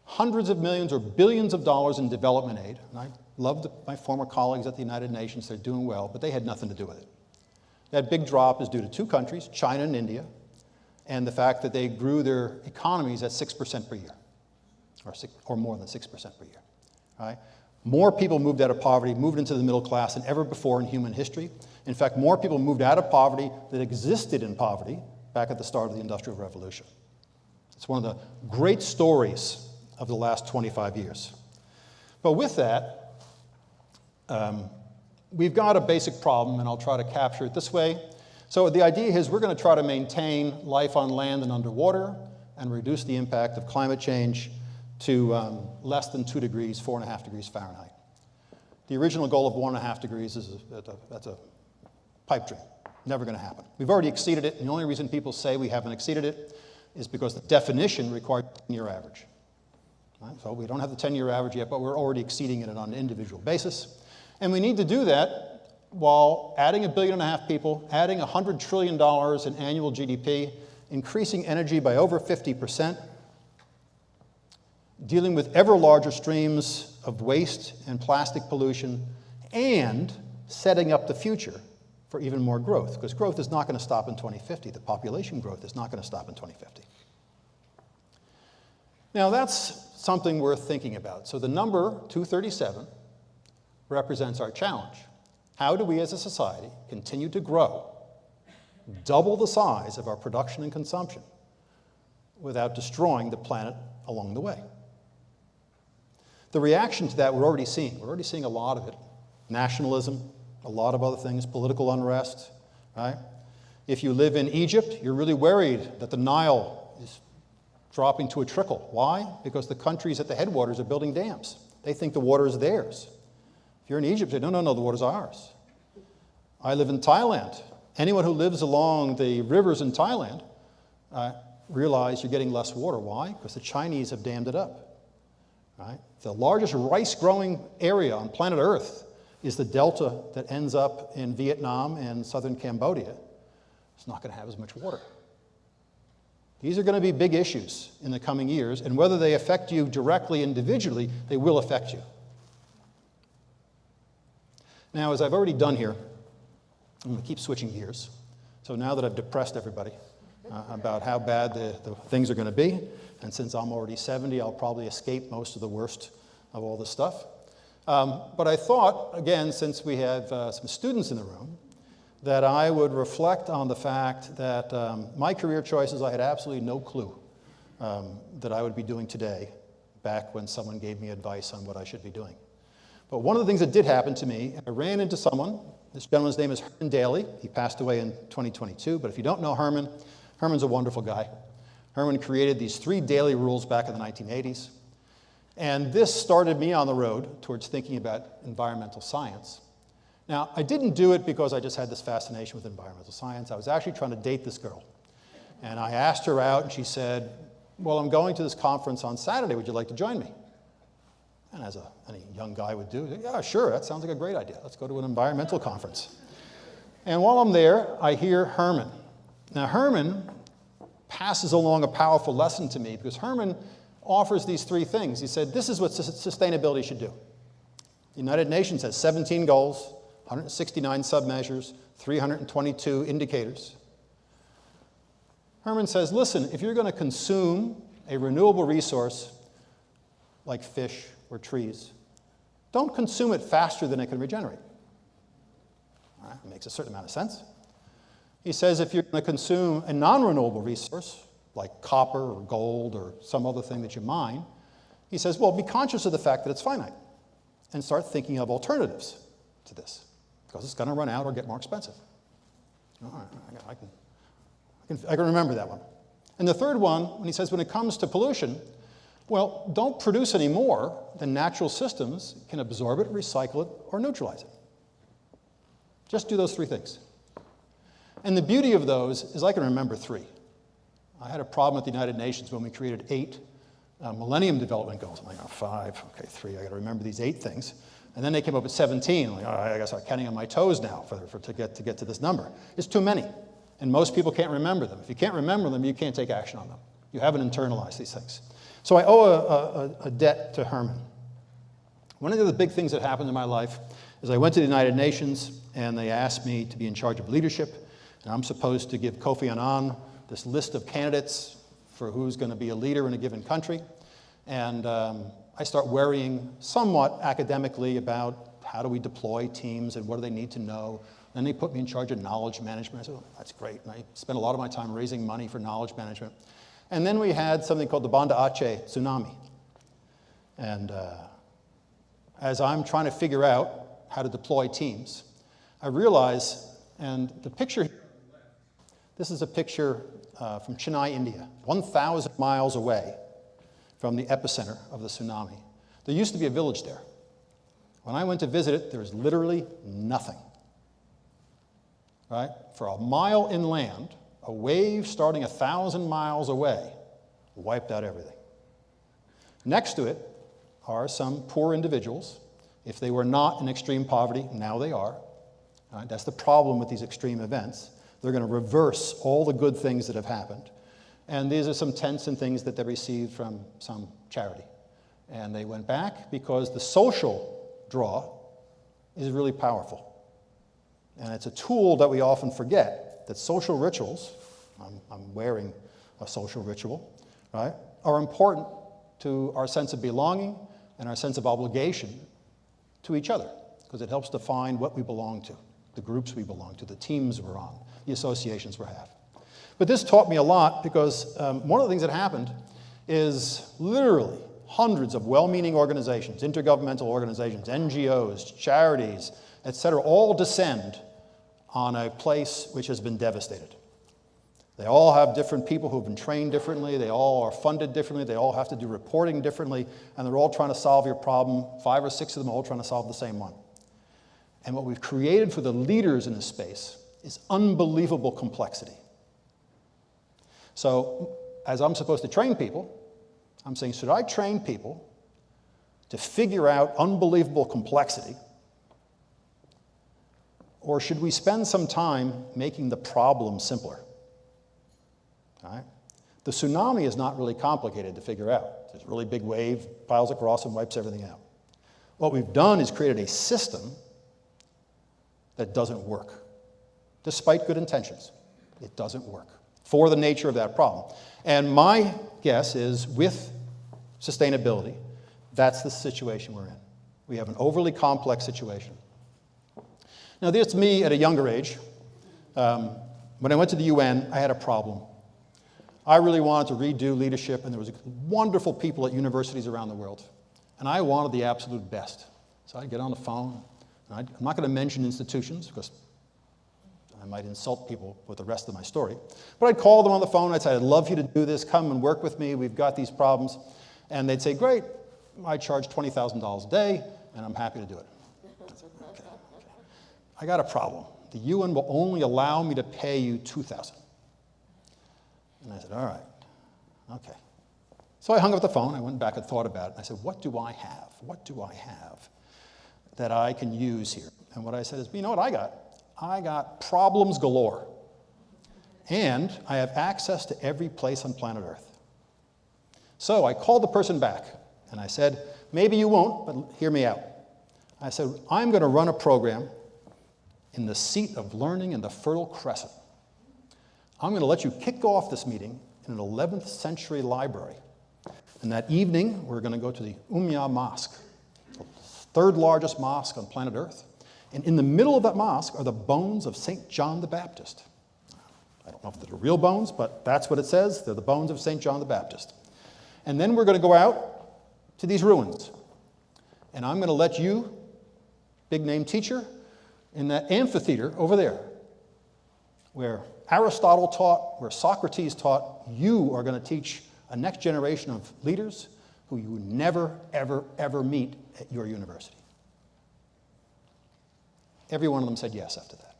Speaker 5: hundreds of millions or billions of dollars in development aid, and I love my former colleagues at the United Nations, they're doing well, but they had nothing to do with it. That big drop is due to 2 countries, China and India, and the fact that they grew their economies at 6% per year, or more than 6% per year. Right? More people moved out of poverty, moved into the middle class than ever before in human history. In fact, more people moved out of poverty than existed in poverty back at the start of the Industrial Revolution. It's one of the great stories of the last 25 years. But with that, we've got a basic problem, and I'll try to capture it this way. So the idea is we're going to try to maintain life on land and underwater and reduce the impact of climate change to less than 2 degrees, 4.5 degrees Fahrenheit. The original goal of 1.5 degrees that's a pipe dream. Never going to happen. We've already exceeded it, and the only reason people say we haven't exceeded it is because the definition required a 10-year average. Right? So we don't have the 10-year average yet, but we're already exceeding it on an individual basis. And we need to do that while adding 1.5 billion people, adding $100 trillion in annual GDP, increasing energy by over 50%, dealing with ever larger streams of waste and plastic pollution, and setting up the future for even more growth, because growth is not going to stop in 2050. The population growth is not going to stop in 2050. Now, that's something worth thinking about. So the number 237 represents our challenge. How do we as a society continue to grow, double the size of our production and consumption, without destroying the planet along the way? The reaction to that we're already seeing. We're already seeing a lot of it. Nationalism, a lot of other things, political unrest, right? If you live in Egypt, you're really worried that the Nile is dropping to a trickle. Why? Because the countries at the headwaters are building dams. They think the water is theirs. If you're in Egypt, you say, no, the water's ours. I live in Thailand. Anyone who lives along the rivers in Thailand realize you're getting less water. Why? Because the Chinese have dammed it up. Right? The largest rice-growing area on planet Earth is the delta that ends up in Vietnam and southern Cambodia. It's not going to have as much water. These are going to be big issues in the coming years, and whether they affect you directly individually, they will affect you. Now, as I've already done here, I'm going to keep switching gears. So now that I've depressed everybody about how bad the things are going to be, and since I'm already 70, I'll probably escape most of the worst of all this stuff. But I thought, again, since we have some students in the room, that I would reflect on the fact that my career choices, I had absolutely no clue that I would be doing today, back when someone gave me advice on what I should be doing. But one of the things that did happen to me, I ran into someone. This gentleman's name is Herman Daly. He passed away in 2022, but if you don't know Herman, Herman's a wonderful guy. Herman created these 3 daily rules back in the 1980s. And this started me on the road towards thinking about environmental science. Now, I didn't do it because I just had this fascination with environmental science. I was actually trying to date this girl. And I asked her out, and she said, well, I'm going to this conference on Saturday. Would you like to join me? And as any young guy would do, yeah, sure, that sounds like a great idea. Let's go to an environmental conference. And while I'm there, I hear Herman. Now, Herman passes along a powerful lesson to me, because Herman offers these 3 things. He said, this is what sustainability should do. The United Nations has 17 goals, 169 submeasures, 322 indicators. Herman says, listen, if you're going to consume a renewable resource like fish or trees, don't consume it faster than it can regenerate. All right, it makes a certain amount of sense. He says if you're going to consume a non-renewable resource, like copper or gold or some other thing that you mine, he says, well, be conscious of the fact that it's finite and start thinking of alternatives to this, because it's going to run out or get more expensive. All right, I can remember that one. And the third one, when he says when it comes to pollution, well, don't produce any more than natural systems can absorb it, recycle it, or neutralize it. Just do those 3 things. And the beauty of those is I can remember 3. I had a problem at the United Nations when we created 8 Millennium Development Goals. I'm like, oh, 5, okay, 3, I got to remember these 8 things. And then they came up with 17. I'm like, oh, I guess I'm counting on my toes now to get to this number. It's too many, and most people can't remember them. If you can't remember them, you can't take action on them. You haven't internalized these things. So I owe a debt to Herman. One of the big things that happened in my life is I went to the United Nations, and they asked me to be in charge of leadership, and I'm supposed to give Kofi Annan this list of candidates for who's going to be a leader in a given country. And I start worrying somewhat academically about how do we deploy teams and what do they need to know. Then they put me in charge of knowledge management. I said, oh, that's great. And I spent a lot of my time raising money for knowledge management. And then we had something called the Banda Aceh tsunami. And as I'm trying to figure out how to deploy teams, I realized, and the picture here, this is a picture from Chennai, India, 1,000 miles away from the epicenter of the tsunami. There used to be a village there. When I went to visit it, there was literally nothing. Right? For a mile inland, a wave starting 1,000 miles away wiped out everything. Next to it are some poor individuals. If they were not in extreme poverty, now they are. Right? That's the problem with these extreme events. They're going to reverse all the good things that have happened. And these are some tents and things that they received from some charity. And they went back because the social draw is really powerful. And it's a tool that we often forget, that social rituals, I'm wearing a social ritual, right, are important to our sense of belonging and our sense of obligation to each other, because it helps define what we belong to, the groups we belong to, the teams we're on, the associations we have. But this taught me a lot, because one of the things that happened is literally hundreds of well-meaning organizations, intergovernmental organizations, NGOs, charities, etc., all descend on a place which has been devastated. They all have different people who have been trained differently, they all are funded differently, they all have to do reporting differently, and they're all trying to solve your problem. 5 or 6 of them all trying to solve the same one. And what we've created for the leaders in this space is unbelievable complexity. So, as I'm supposed to train people, I'm saying, should I train people to figure out unbelievable complexity, or should we spend some time making the problem simpler? All right? The tsunami is not really complicated to figure out. There's a really big wave, piles across and wipes everything out. What we've done is created a system that doesn't work. Despite good intentions, it doesn't work for the nature of that problem. And my guess is, with sustainability, that's the situation we're in. We have an overly complex situation. Now, this me at a younger age. When I went to the UN, I had a problem. I really wanted to redo leadership, and there was wonderful people at universities around the world. And I wanted the absolute best. So I'd get on the phone. And I'm not going to mention institutions, because I might insult people with the rest of my story. But I'd call them on the phone. I'd say, I'd love you to do this. Come and work with me. We've got these problems. And they'd say, great. I charge $20,000 a day, and I'm happy to do it. Okay. I got a problem. The UN will only allow me to pay you $2,000. And I said, all right, okay. So I hung up the phone. I went back and thought about it. I said, what do I have? What do I have that I can use here? And what I said is, you know what I got? I got problems galore. And I have access to every place on planet Earth. So I called the person back, and I said, maybe you won't, but hear me out. I said, I'm going to run a program in the seat of learning in the Fertile Crescent. I'm going to let you kick off this meeting in an 11th century library. And that evening, we're going to go to the Ummah Mosque, the 3rd largest mosque on planet Earth. And in the middle of that mosque are the bones of St. John the Baptist. I don't know if they're real bones, but that's what it says. They're the bones of St. John the Baptist. And then we're going to go out to these ruins. And I'm going to let you, big name teacher, in that amphitheater over there, where Aristotle taught, where Socrates taught, you are going to teach a next generation of leaders who you would never, ever, ever meet at your university. Every one of them said yes after that.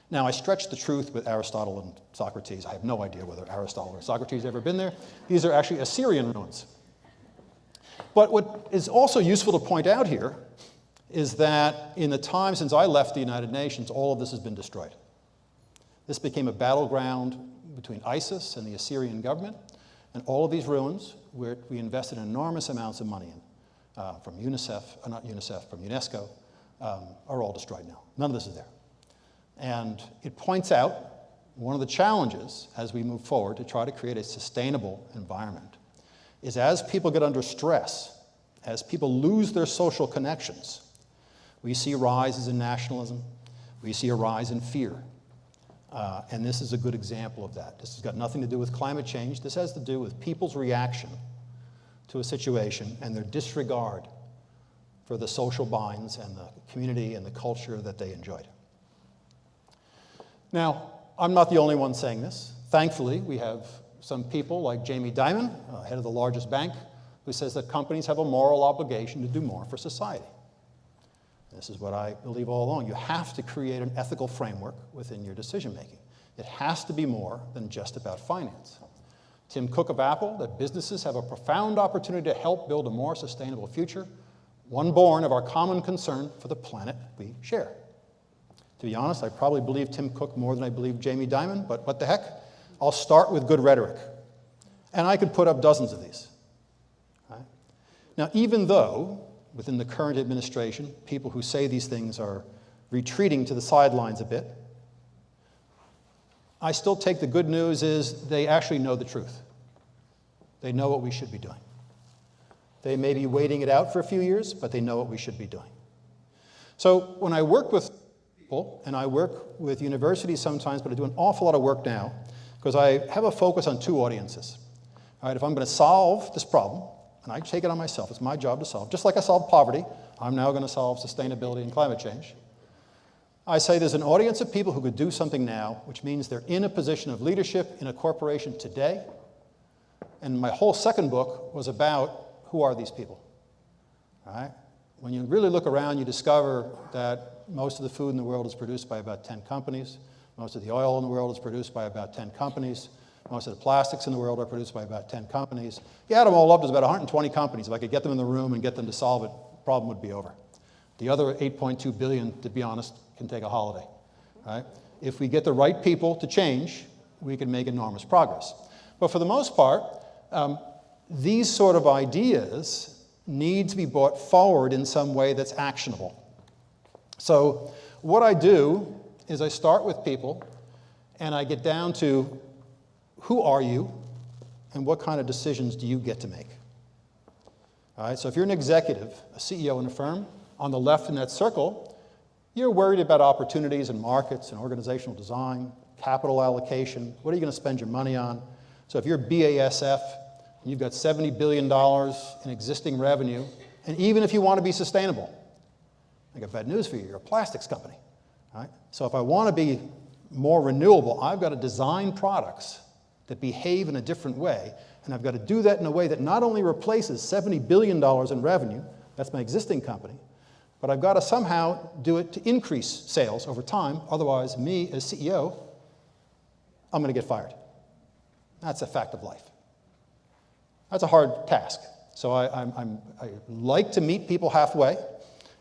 Speaker 5: Now, I stretched the truth with Aristotle and Socrates. I have no idea whether Aristotle or Socrates ever been there. These are actually Assyrian ruins. But what is also useful to point out here is that in the time since I left the United Nations, all of this has been destroyed. This became a battleground between ISIS and the Assyrian government, and all of these ruins, where we invested enormous amounts of money in, from UNESCO, are all destroyed now. None of this is there. And it points out one of the challenges as we move forward to try to create a sustainable environment is, as people get under stress, as people lose their social connections, we see rises in nationalism, we see a rise in fear. And this is a good example of that. This has got nothing to do with climate change. This has to do with people's reaction to a situation and their disregard for the social binds and the community and the culture that they enjoyed. Now, I'm not the only one saying this. Thankfully, we have some people like Jamie Dimon, head of the largest bank, who says that companies have a moral obligation to do more for society. This is what I believe all along. You have to create an ethical framework within your decision-making. It has to be more than just about finance. Tim Cook of Apple, that businesses have a profound opportunity to help build a more sustainable future, one born of our common concern for the planet we share. To be honest, I probably believe Tim Cook more than I believe Jamie Dimon, but what the heck? I'll start with good rhetoric. And I could put up dozens of these. Right? Now, even though within the current administration, people who say these things are retreating to the sidelines a bit, I still take the good news is they actually know the truth. They know what we should be doing. They may be waiting it out for a few years, but they know what we should be doing. So when I work with people, and I work with universities sometimes, but I do an awful lot of work now, because I have a focus on two audiences. All right, if I'm going to solve this problem, and I take it on myself, it's my job to solve, just like I solved poverty, I'm now going to solve sustainability and climate change. I say there's an audience of people who could do something now, which means they're in a position of leadership in a corporation today. And my whole second book was about who are these people. All right? When you really look around, you discover that most of the food in the world is produced by about 10 companies. Most of the oil in the world is produced by about 10 companies. Most of the plastics in the world are produced by about 10 companies. You add them all up, there's about 120 companies. If I could get them in the room and get them to solve it, the problem would be over. The other 8.2 billion, to be honest, can take a holiday. Right? If we get the right people to change, we can make enormous progress. But for the most part, these sort of ideas need to be brought forward in some way that's actionable. So what I do is I start with people, and I get down to who are you, and what kind of decisions do you get to make? All right, so if you're an executive, a CEO in a firm, on the left in that circle, you're worried about opportunities in markets and organizational design, capital allocation, what are you going to spend your money on? So if you're BASF, and you've got $70 billion in existing revenue, and even if you want to be sustainable, I got bad news for you, you're a plastics company. Right? So if I want to be more renewable, I've got to design products that behave in a different way, and I've got to do that in a way that not only replaces $70 billion in revenue, that's my existing company, but I've got to somehow do it to increase sales over time, otherwise me as CEO, I'm going to get fired. That's a fact of life. That's a hard task. So I like to meet people halfway,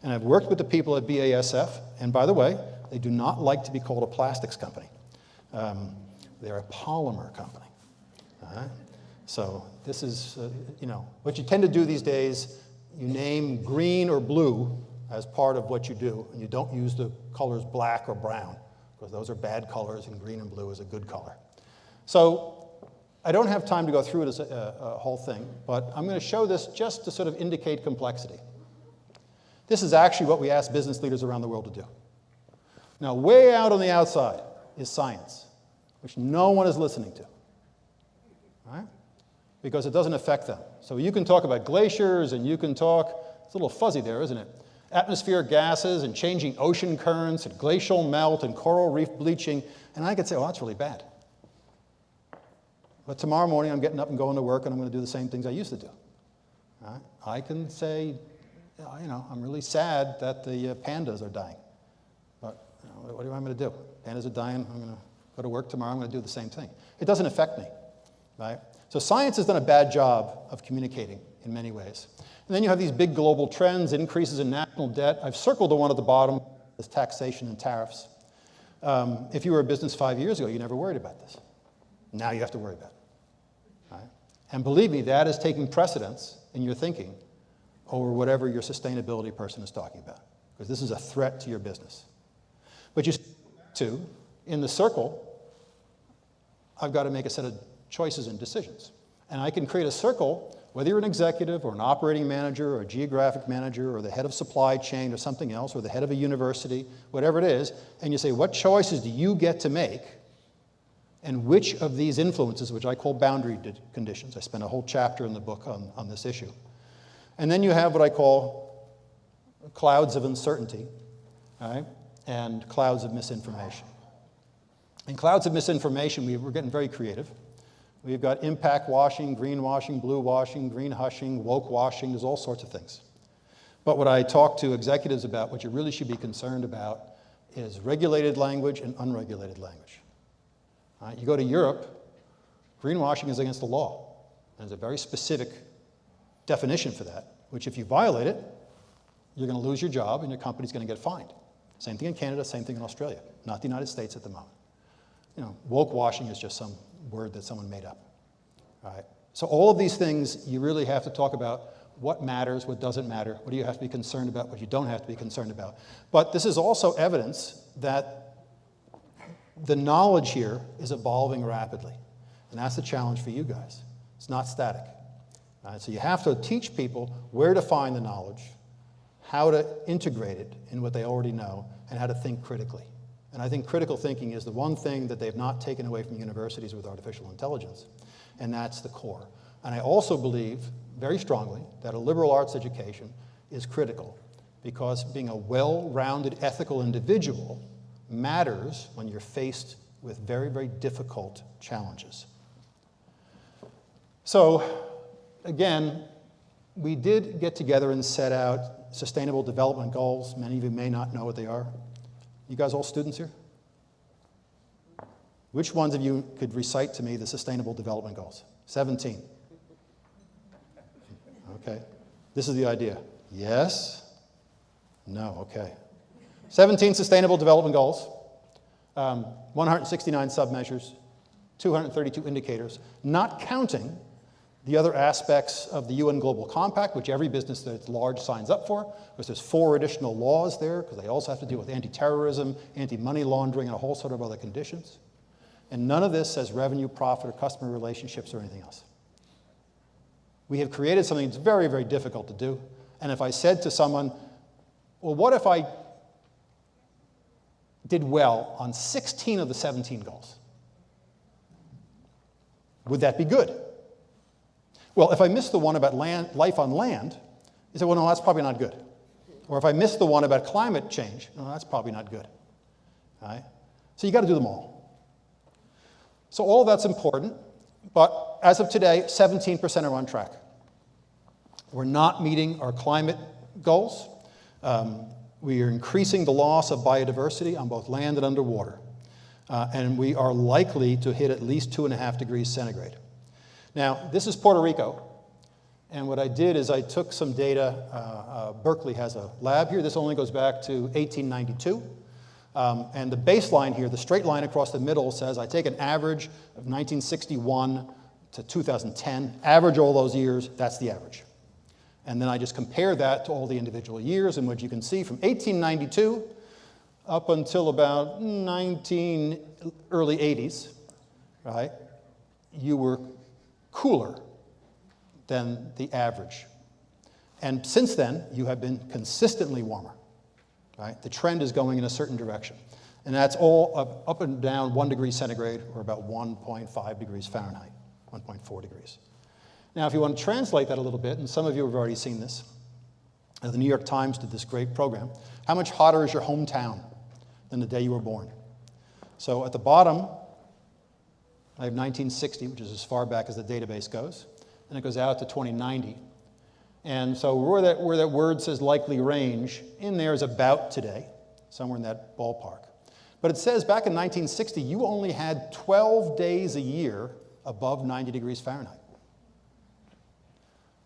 Speaker 5: and I've worked with the people at BASF, and by the way, they do not like to be called a plastics company. They're a polymer company. So this is, what you tend to do these days, you name green or blue as part of what you do, and you don't use the colors black or brown, because those are bad colors, and green and blue is a good color. So I don't have time to go through it as a whole thing, but I'm going to show this just to sort of indicate complexity. This is actually what we ask business leaders around the world to do. Now, way out on the outside is science, which no one is listening to, right? Because it doesn't affect them. So you can talk about glaciers, and you can talk, it's a little fuzzy there, isn't it? Atmospheric gases, and changing ocean currents, and glacial melt, and coral reef bleaching, and I could say, well, that's really bad. But tomorrow morning, I'm getting up and going to work, and I'm going to do the same things I used to do. Right? I can say, I'm really sad that the pandas are dying. But what do you want me to do? Pandas are dying. I'm going to go to work tomorrow. I'm going to do the same thing. It doesn't affect me. Right? So science has done a bad job of communicating in many ways. And then you have these big global trends, increases in national debt. I've circled the one at the bottom, this taxation and tariffs. If you were a business 5 years ago, you never worried about this. Now you have to worry about it. Right? And believe me, that is taking precedence in your thinking over whatever your sustainability person is talking about, because this is a threat to your business. But you see, in the circle, I've got to make a set of choices and decisions. And I can create a circle, whether you're an executive or an operating manager or a geographic manager or the head of supply chain or something else, or the head of a university, whatever it is, and you say, what choices do you get to make, and which of these influences, which I call boundary conditions. I spent a whole chapter in the book on this issue. And then you have what I call clouds of uncertainty, right, and clouds of misinformation. In clouds of misinformation, we're getting very creative. We've got impact washing, green washing, blue washing, green hushing, woke washing, there's all sorts of things. But what I talk to executives about, what you really should be concerned about, is regulated language and unregulated language. Right? You go to Europe, greenwashing is against the law. And there's a very specific definition for that, which if you violate it, you're going to lose your job and your company's going to get fined. Same thing in Canada, same thing in Australia, not the United States at the moment. You know, woke washing is just some word that someone made up. Right? So all of these things, you really have to talk about what matters, what doesn't matter, what do you have to be concerned about, what you don't have to be concerned about. But this is also evidence that the knowledge here is evolving rapidly. And that's the challenge for you guys. It's not static. Right? So you have to teach people where to find the knowledge, how to integrate it in what they already know, and how to think critically. And I think critical thinking is the one thing that they've not taken away from universities with artificial intelligence, and that's the core. And I also believe very strongly that a liberal arts education is critical because being a well-rounded ethical individual matters when you're faced with very, very difficult challenges. So, again, we did get together and set out sustainable development goals. Many of you may not know what they are. You guys all students here? Which ones of you could recite to me the sustainable development goals? 17. Okay. This is the idea. Yes? No, okay. 17 sustainable development goals, 169 submeasures, 232 indicators, not counting the other aspects of the UN Global Compact, which every business that's large signs up for, because there's 4 additional laws there, because they also have to deal with anti-terrorism, anti-money laundering, and a whole sort of other conditions. And none of this says revenue, profit, or customer relationships or anything else. We have created something that's very, very difficult to do. And if I said to someone, well, what if I did well on 16 of the 17 goals? Would that be good? Well, if I missed the one about life on land, you say, well, no, that's probably not good. Or if I missed the one about climate change, no, that's probably not good. All right? So you got to do them all. So all of that's important, but as of today, 17% are on track. We're not meeting our climate goals. We are increasing the loss of biodiversity on both land and underwater. And we are likely to hit at least 2.5 degrees centigrade. Now, this is Puerto Rico, and what I did is I took some data. Berkeley has a lab here. This only goes back to 1892. And the baseline here, the straight line across the middle, says I take an average of 1961 to 2010, average all those years, that's the average. And then I just compare that to all the individual years, in which you can see from 1892 up until about early 80s, right, you were cooler than the average. And since then, you have been consistently warmer. Right? The trend is going in a certain direction. And that's all up and down 1 degree centigrade, or about 1.5 degrees Fahrenheit, 1.4 degrees. Now, if you want to translate that a little bit, and some of you have already seen this, the New York Times did this great program. How much hotter is your hometown than the day you were born? So at the bottom, I have 1960, which is as far back as the database goes, and it goes out to 2090. And so where that word says likely range, in there is about today, somewhere in that ballpark. But it says back in 1960, you only had 12 days a year above 90 degrees Fahrenheit.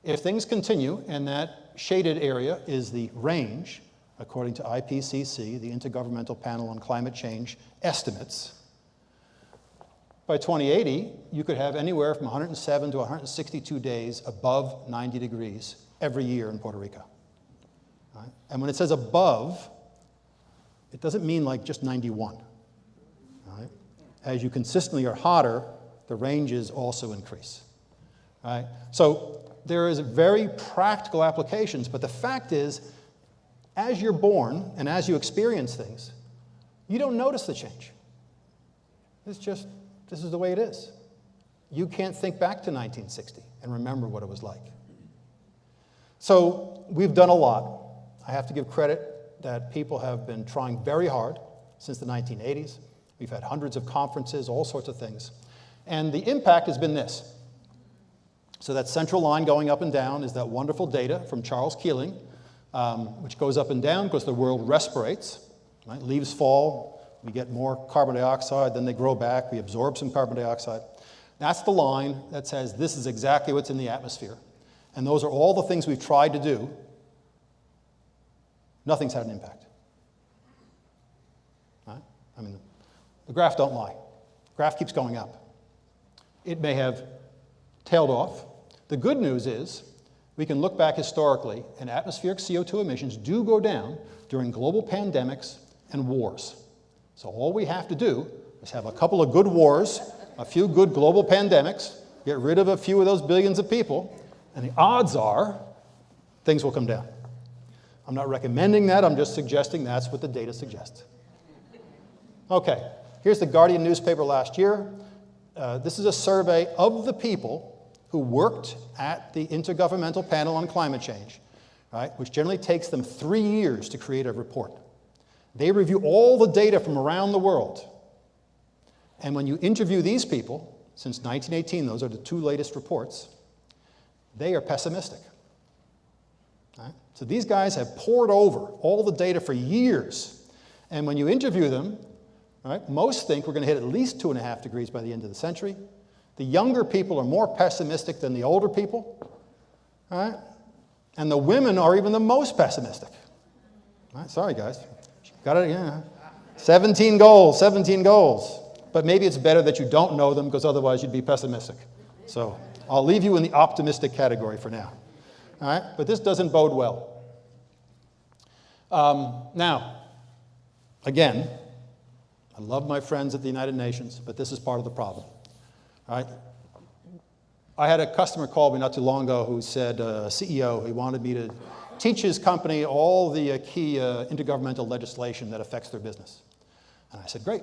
Speaker 5: If things continue, and that shaded area is the range, according to IPCC, the Intergovernmental Panel on Climate Change estimates, by 2080, you could have anywhere from 107 to 162 days above 90 degrees every year in Puerto Rico. Right? And when it says above, it doesn't mean like just 91. Right? As you consistently are hotter, the ranges also increase. Right? So there is very practical applications, but the fact is, as you're born and as you experience things, you don't notice the change. It's just, this is the way it is. You can't think back to 1960 and remember what it was like. So we've done a lot. I have to give credit that people have been trying very hard since the 1980s. We've had hundreds of conferences, all sorts of things. And the impact has been this. So that central line going up and down is that wonderful data from Charles Keeling, which goes up and down because the world respirates. Right? Leaves fall, we get more carbon dioxide, then they grow back, we absorb some carbon dioxide. That's the line that says this is exactly what's in the atmosphere. And those are all the things we've tried to do. Nothing's had an impact. Right? I mean, the graph don't lie. The graph keeps going up. It may have tailed off. The good news is we can look back historically, and atmospheric CO2 emissions do go down during global pandemics and wars. So all we have to do is have a couple of good wars, a few good global pandemics, get rid of a few of those billions of people, and the odds are things will come down. I'm not recommending that, I'm just suggesting that's what the data suggests. Okay, here's the Guardian newspaper last year. This is a survey of the people who worked at the Intergovernmental Panel on Climate Change, right, which generally takes them 3 years to create a report. They review all the data from around the world. And when you interview these people, since 1918, those are the 2 latest reports, they are pessimistic. Right? So these guys have pored over all the data for years. And when you interview them, right, most think we're going to hit at least 2.5 degrees by the end of the century. The younger people are more pessimistic than the older people. Right? And the women are even the most pessimistic. Right? Sorry, guys. Got it? Yeah. 17 goals, 17 goals. But maybe it's better that you don't know them because otherwise you'd be pessimistic. So I'll leave you in the optimistic category for now. All right? But this doesn't bode well. Now, again, I love my friends at the United Nations, but this is part of the problem. All right? I had a customer call me not too long ago who said, CEO, he wanted me to teach his company all the key intergovernmental legislation that affects their business. And I said, great.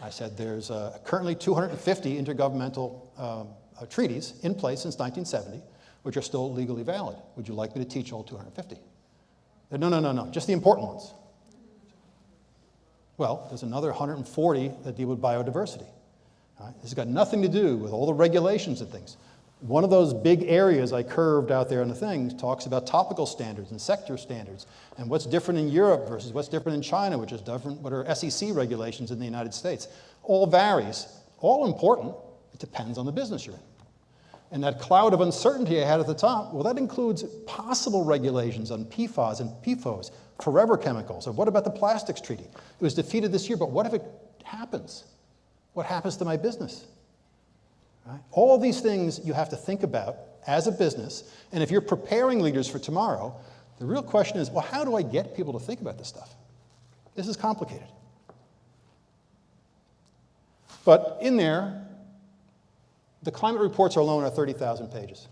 Speaker 5: I said, there's currently 250 intergovernmental treaties in place since 1970, which are still legally valid. Would you like me to teach all 250? No, just the important ones. Well, there's another 140 that deal with biodiversity. Right? This has got nothing to do with all the regulations and things. One of those big areas I curved out there in the thing talks about topical standards and sector standards and what's different in Europe versus what's different in China, which is different, what are SEC regulations in the United States. All varies, all important. It depends on the business you're in. And that cloud of uncertainty I had at the top, well, that includes possible regulations on PFAS and PFOS, forever chemicals. And what about the plastics treaty? It was defeated this year, but what if it happens? What happens to my business? Right? All these things you have to think about as a business. And if you're preparing leaders for tomorrow, the real question is, well, how do I get people to think about this stuff? This is complicated. But in there, the climate reports alone are 30,000 pages.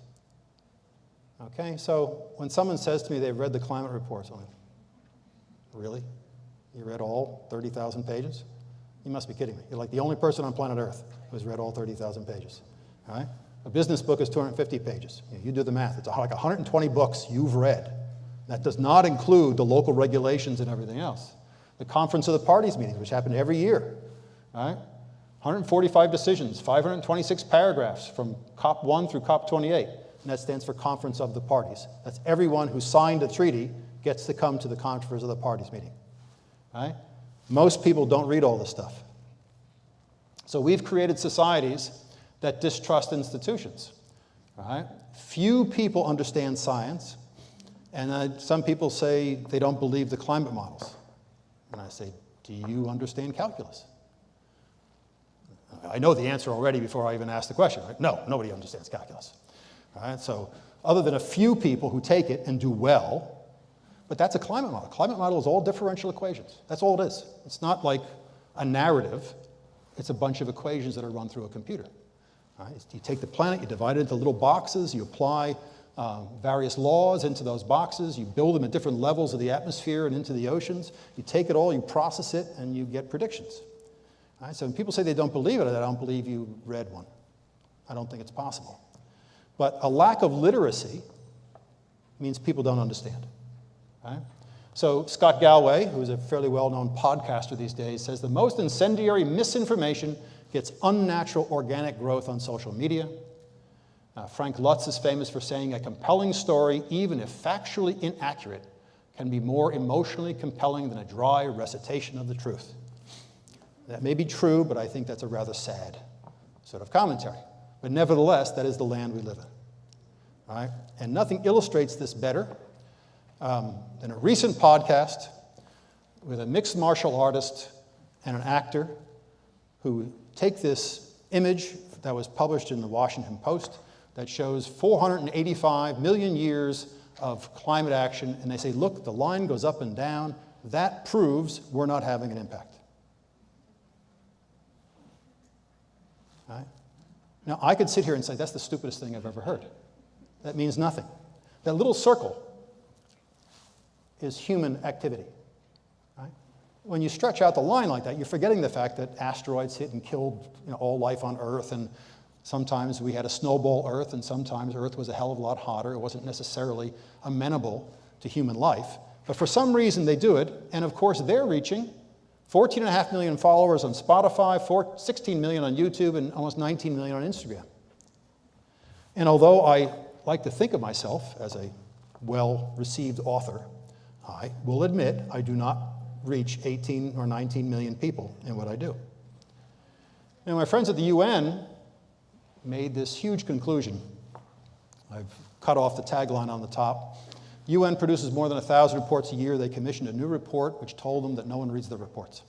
Speaker 5: Okay, so when someone says to me they've read the climate reports, I'm like, really? You read all 30,000 pages? You must be kidding me. You're like the only person on planet Earth who has read all 30,000 pages. All right? A business book is 250 pages. You do the math. It's like 120 books you've read. That does not include the local regulations and everything else. The Conference of the Parties meetings, which happen every year. All right? 145 decisions, 526 paragraphs from COP 1 through COP 28. And that stands for Conference of the Parties. That's everyone who signed a treaty gets to come to the Conference of the Parties meeting. All right? Most people don't read all this stuff. So we've created societies that distrust institutions. All right? Few people understand science, and some people say they don't believe the climate models. And I say, do you understand calculus? I know the answer already before I even ask the question. Right? No, nobody understands calculus. All right? So other than a few people who take it and do well, but that's a climate model. Climate model is all differential equations. That's all it is. It's not like a narrative. It's a bunch of equations that are run through a computer. All right? You take the planet, you divide it into little boxes, you apply various laws into those boxes, you build them at different levels of the atmosphere and into the oceans. You take it all, you process it, and you get predictions. All right? So when people say they don't believe it, I don't believe you read one. I don't think it's possible. But a lack of literacy means people don't understand. Right? So Scott Galway, who's a fairly well-known podcaster these days, says the most incendiary misinformation gets unnatural organic growth on social media. Frank Lutz is famous for saying a compelling story, even if factually inaccurate, can be more emotionally compelling than a dry recitation of the truth. That may be true, but I think that's a rather sad sort of commentary. But nevertheless, that is the land we live in. All right? And nothing illustrates this better than a recent podcast with a mixed martial artist and an actor who take this image that was published in the Washington Post that shows 485 million years of climate action, and they say, look, the line goes up and down. That proves we're not having an impact. All right? Now, I could sit here and say, that's the stupidest thing I've ever heard. That means nothing. That little circle is human activity. Right? When you stretch out the line like that, you're forgetting the fact that asteroids hit and killed all life on Earth, and sometimes we had a snowball Earth, and sometimes Earth was a hell of a lot hotter. It wasn't necessarily amenable to human life. But for some reason, they do it, and of course, they're reaching 14.5 million followers on Spotify, 16 million on YouTube, and almost 19 million on Instagram. And although I like to think of myself as a well-received author, I will admit I do not reach 18 or 19 million people in what I do. And my friends at the UN made this huge conclusion. I've cut off the tagline on the top. UN produces more than 1,000 reports a year. They commissioned a new report which told them that no one reads the reports.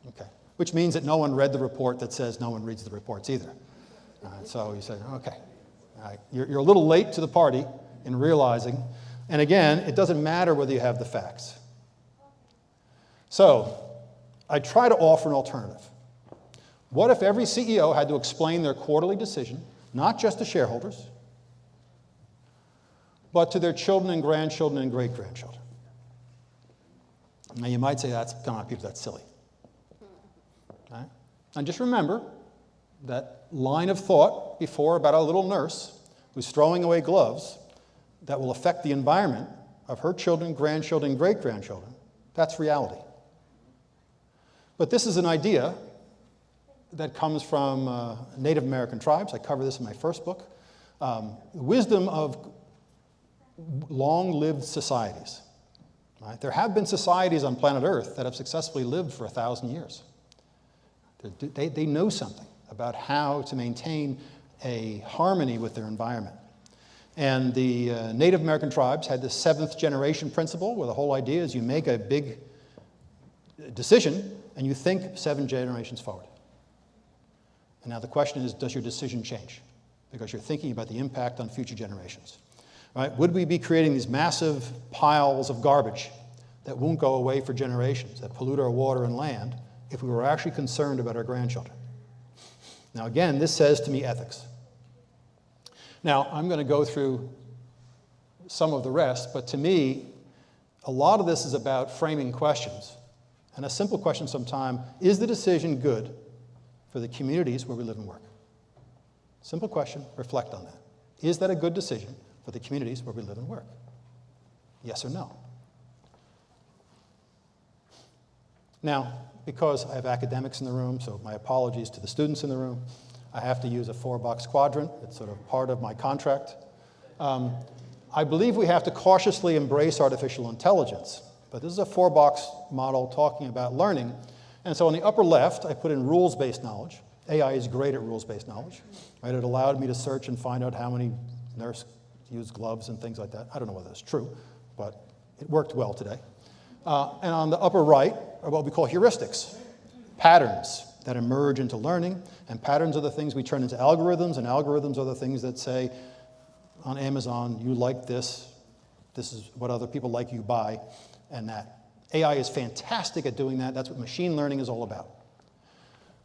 Speaker 5: Okay. Which means that no one read the report that says no one reads the reports either. So you say, okay, you're a little late to the party in realizing, and again, it doesn't matter whether you have the facts. So I try to offer an alternative. What if every CEO had to explain their quarterly decision, not just to shareholders, but to their children and grandchildren and great-grandchildren? Now, you might say, come on, people, that's silly. Right? And just remember that line of thought before about our little nurse who's throwing away gloves that will affect the environment of her children, grandchildren, great-grandchildren. That's reality. But this is an idea that comes from Native American tribes. I cover this in my first book. Wisdom of long-lived societies. Right? There have been societies on planet Earth that have successfully lived for 1,000 years. They know something about how to maintain a harmony with their environment. And the Native American tribes had the seventh generation principle, where the whole idea is you make a big decision and you think 7 generations forward. And now the question is, does your decision change? Because you're thinking about the impact on future generations. Right? Would we be creating these massive piles of garbage that won't go away for generations, that pollute our water and land, if we were actually concerned about our grandchildren? Now again, this says to me ethics. Now, I'm going to go through some of the rest, but to me, a lot of this is about framing questions. And a simple question sometimes, is the decision good for the communities where we live and work? Simple question, reflect on that. Is that a good decision for the communities where we live and work? Yes or no? Now, because I have academics in the room, so my apologies to the students in the room, I have to use a 4-box quadrant. It's sort of part of my contract. I believe we have to cautiously embrace artificial intelligence, but this is a 4-box model talking about learning. And so on the upper left, I put in rules-based knowledge. AI is great at rules-based knowledge. Right? It allowed me to search and find out how many nurses use gloves and things like that. I don't know whether that's true, but it worked well today. And on the upper right are what we call heuristics, patterns that emerge into learning, and patterns are the things we turn into algorithms, and algorithms are the things that say, on Amazon, you like this, this is what other people like you buy, and that. AI is fantastic at doing that. That's what machine learning is all about.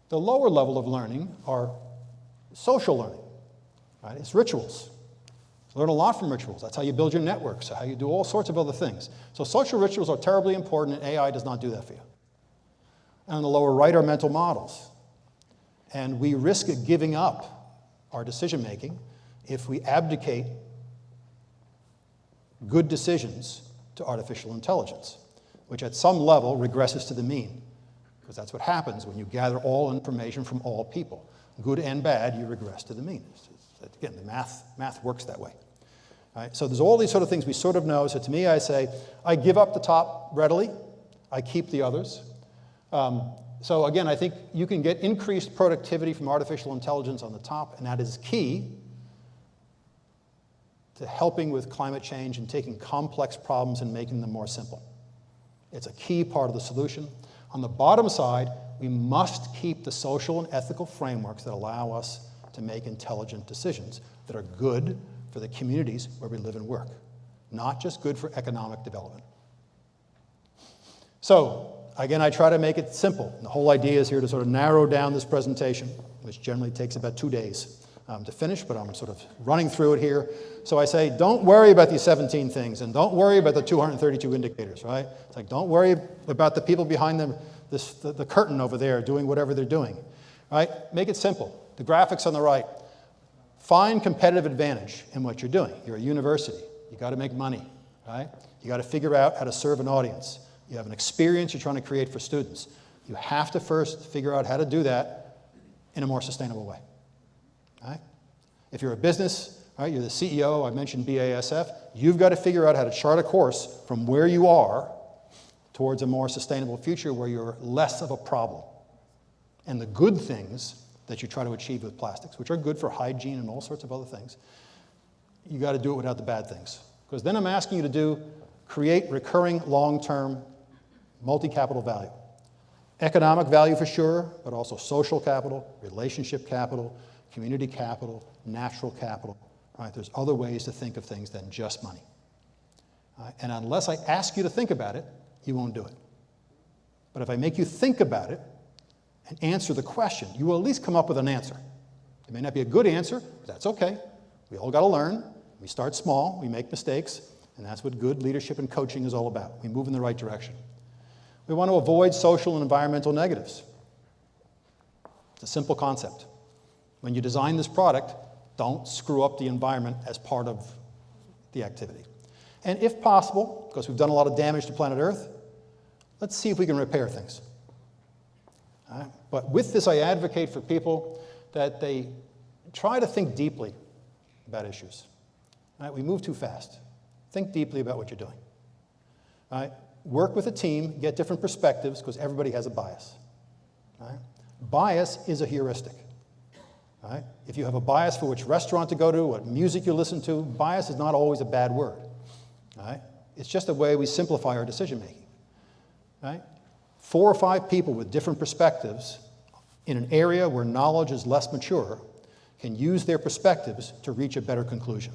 Speaker 5: The lower level of learning are social learning, right? It's rituals. Learn a lot from rituals. That's how you build your networks, how you do all sorts of other things. So social rituals are terribly important, and AI does not do that for you. And on the lower right are mental models. And we risk giving up our decision-making if we abdicate good decisions to artificial intelligence, which at some level regresses to the mean, because that's what happens when you gather all information from all people. Good and bad, you regress to the mean. Again, the math works that way. All right? So there's all these sort of things we sort of know. So to me, I say, I give up the top readily. I keep the others. So again, I think you can get increased productivity from artificial intelligence on the top, and that is key to helping with climate change and taking complex problems and making them more simple. It's a key part of the solution. On the bottom side, we must keep the social and ethical frameworks that allow us to make intelligent decisions that are good for the communities where we live and work, not just good for economic development. So, again, I try to make it simple. The whole idea is here to sort of narrow down this presentation, which generally takes about 2 days to finish, but I'm sort of running through it here. So I say, don't worry about these 17 things, and don't worry about the 232 indicators, right? It's like, don't worry about the people behind them, the curtain over there doing whatever they're doing, right? Make it simple. The graphics on the right. Find competitive advantage in what you're doing. You're a university. You got to make money, right? You got to figure out how to serve an audience. You have an experience you're trying to create for students. You have to first figure out how to do that in a more sustainable way. Right? If you're a business, right, you're the CEO, I mentioned BASF, you've got to figure out how to chart a course from where you are towards a more sustainable future where you're less of a problem. And the good things that you try to achieve with plastics, which are good for hygiene and all sorts of other things, you got to do it without the bad things. Because then I'm asking you to create recurring long-term multi-capital value. Economic value for sure, but also social capital, relationship capital, community capital, natural capital. Right? There's other ways to think of things than just money. Right? And unless I ask you to think about it, you won't do it. But if I make you think about it and answer the question, you will at least come up with an answer. It may not be a good answer, but that's okay. We all got to learn. We start small, we make mistakes, and that's what good leadership and coaching is all about. We move in the right direction. We want to avoid social and environmental negatives. It's a simple concept. When you design this product, don't screw up the environment as part of the activity. And if possible, because we've done a lot of damage to planet Earth, let's see if we can repair things. But with this, I advocate for people that they try to think deeply about issues. We move too fast. Think deeply about what you're doing. Work with a team, get different perspectives, because everybody has a bias. Bias is a heuristic. If you have a bias for which restaurant to go to, what music you listen to, bias is not always a bad word. It's just a way we simplify our decision-making. 4 or 5 people with different perspectives in an area where knowledge is less mature can use their perspectives to reach a better conclusion,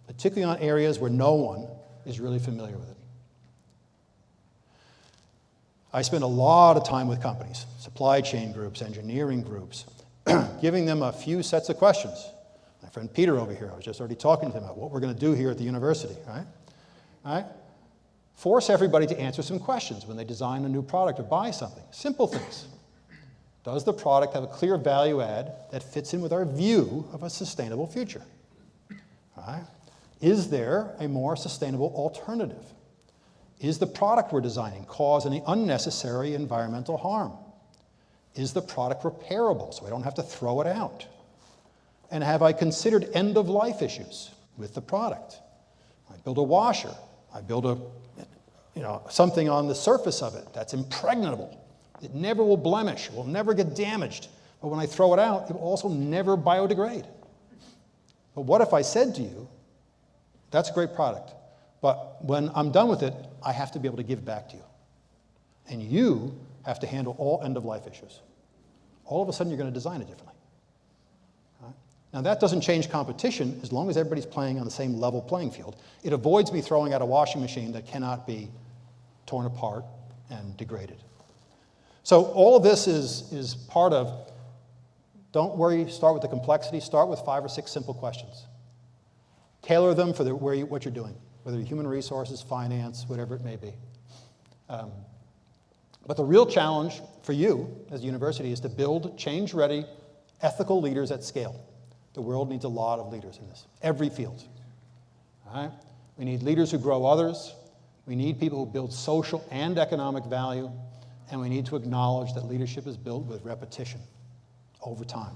Speaker 5: particularly on areas where no one is really familiar with it. I spend a lot of time with companies, supply chain groups, engineering groups, giving them a few sets of questions. My friend Peter over here, I was just already talking to him about what we're going to do here at the university. Force everybody to answer some questions when they design a new product or buy something. Simple things. Does the product have a clear value add that fits in with our view of a sustainable future? Is there a more sustainable alternative? Is the product we're designing cause any unnecessary environmental harm? Is the product repairable so I don't have to throw it out? And have I considered end-of-life issues with the product? I build a washer. I build something on the surface of it that's impregnable. It never will blemish. It will never get damaged. But when I throw it out, it will also never biodegrade. But what if I said to you, that's a great product, but when I'm done with it, I have to be able to give it back to you. And you have to handle all end-of-life issues. All of a sudden, you're going to design it differently. Now, that doesn't change competition as long as everybody's playing on the same level playing field. It avoids me throwing out a washing machine that cannot be torn apart and degraded. So all of this is part of, don't worry, start with the complexity, start with 5 or 6 simple questions. Tailor them for what you're doing, whether you're human resources, finance, whatever it may be. But the real challenge for you as a university is to build change-ready, ethical leaders at scale. The world needs a lot of leaders in this, every field. We need leaders who grow others. We need people who build social and economic value. And we need to acknowledge that leadership is built with repetition over time.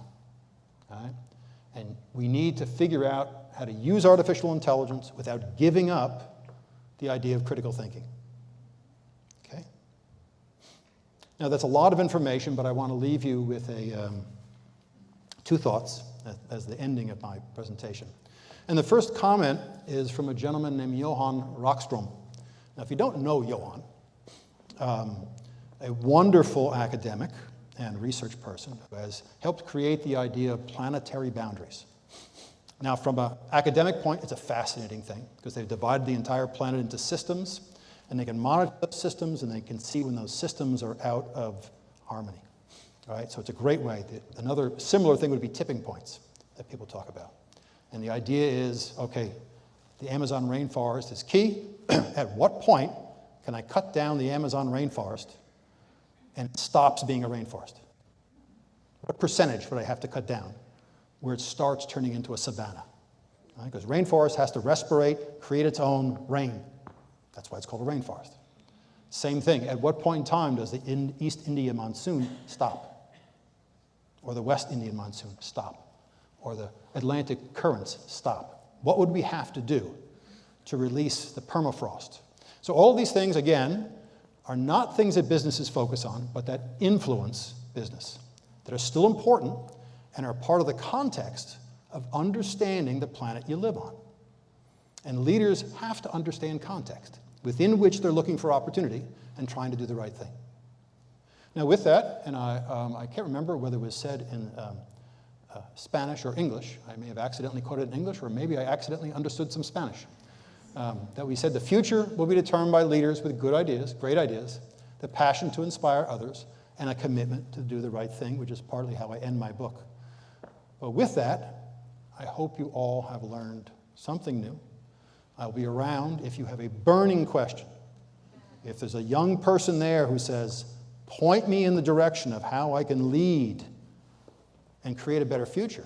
Speaker 5: All right? And we need to figure out how to use artificial intelligence without giving up the idea of critical thinking. Okay? Now, that's a lot of information, but I want to leave you with two thoughts as the ending of my presentation. And the first comment is from a gentleman named Johan Rockström. Now, if you don't know Johan, a wonderful academic and research person who has helped create the idea of planetary boundaries. Now, from an academic point, it's a fascinating thing because they've divided the entire planet into systems, and they can monitor those systems, and they can see when those systems are out of harmony. All right, so it's a great way. Another similar thing would be tipping points that people talk about. And the idea is, okay, the Amazon rainforest is key. At what point can I cut down the Amazon rainforest and it stops being a rainforest? What percentage would I have to cut down where it starts turning into a savanna? Right? Because rainforest has to respirate, create its own rain. That's why it's called a rainforest. Same thing. At what point in time does the East India monsoon stop? Or the West Indian monsoon stop? Or the Atlantic currents stop? What would we have to do to release the permafrost? So all these things, again, are not things that businesses focus on, but that influence business, that are still important and are part of the context of understanding the planet you live on. And leaders have to understand context within which they're looking for opportunity and trying to do the right thing. Now with that, and I can't remember whether it was said in Spanish or English. I may have accidentally quoted it in English, or maybe I accidentally understood some Spanish. That we said the future will be determined by leaders with good ideas, great ideas, the passion to inspire others, and a commitment to do the right thing, which is partly how I end my book. But with that, I hope you all have learned something new. I'll be around if you have a burning question. If there's a young person there who says, point me in the direction of how I can lead and create a better future,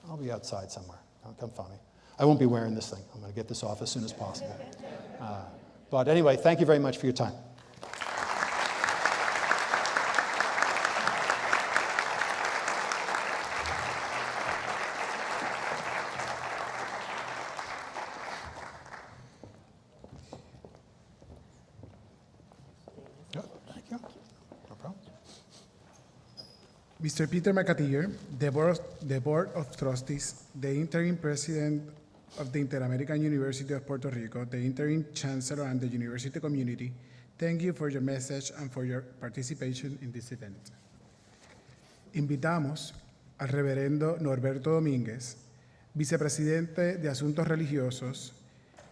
Speaker 5: I'll be outside somewhere. Come find me. I won't be wearing this thing. I'm going to get this off as soon as possible. But anyway, thank you very much for your time. Thank you. No problem.
Speaker 1: Mr. Peter McAteer, the Board of Trustees, the Interim President of the Interamericana University of Puerto Rico, the Interim Chancellor, and the University community, thank you for your message and for your participation in this event. Invitamos al Reverendo Norberto Domínguez, Vicepresidente de Asuntos Religiosos,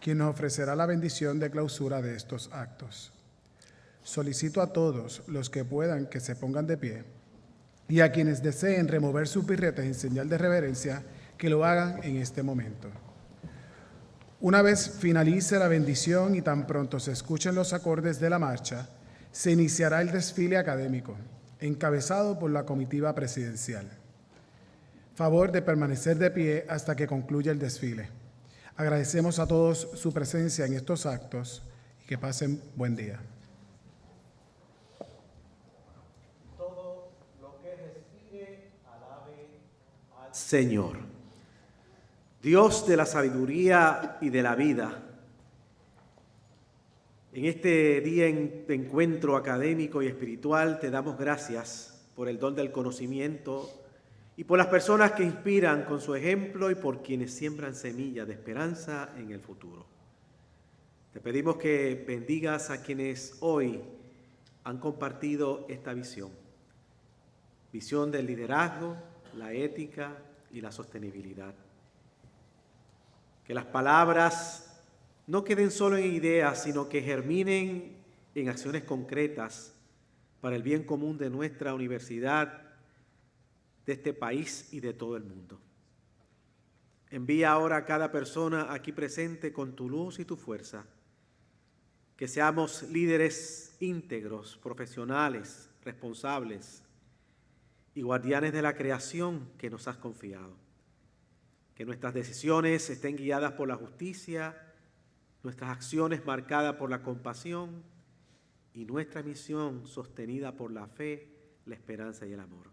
Speaker 1: quien nos ofrecerá la bendición de clausura de estos actos. Solicito a todos los que puedan que se pongan de pie y a quienes deseen remover sus birretes en señal de reverencia, que lo hagan en este momento. Una vez finalice la bendición y tan pronto se escuchen los acordes de la marcha, se iniciará el desfile académico, encabezado por la comitiva presidencial. Favor de permanecer de pie hasta que concluya el desfile. Agradecemos a todos su presencia en estos actos y que pasen buen día.
Speaker 6: Todo lo que respire, alabe al Señor. Dios de la sabiduría y de la vida, en este día de encuentro académico y espiritual te damos gracias por el don del conocimiento y por las personas que inspiran con su ejemplo y por quienes siembran semillas de esperanza en el futuro. Te pedimos que bendigas a quienes hoy han compartido esta visión del liderazgo, la ética y la sostenibilidad. Que las palabras no queden solo en ideas, sino que germinen en acciones concretas para el bien común de nuestra universidad, de este país y de todo el mundo. Envía ahora a cada persona aquí presente con tu luz y tu fuerza, que seamos líderes íntegros, profesionales, responsables y guardianes de la creación que nos has confiado. Que nuestras decisiones estén guiadas por la justicia, nuestras acciones marcadas por la compasión y nuestra misión sostenida por la fe, la esperanza y el amor.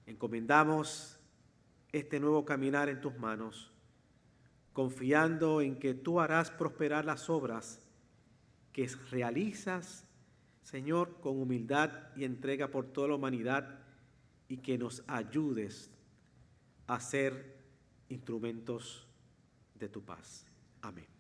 Speaker 6: Encomendamos este nuevo caminar en tus manos, confiando en que tú harás prosperar las obras que realizas, Señor, con humildad y entrega por toda la humanidad, y que nos ayudes a ser instrumentos de tu paz. Amén.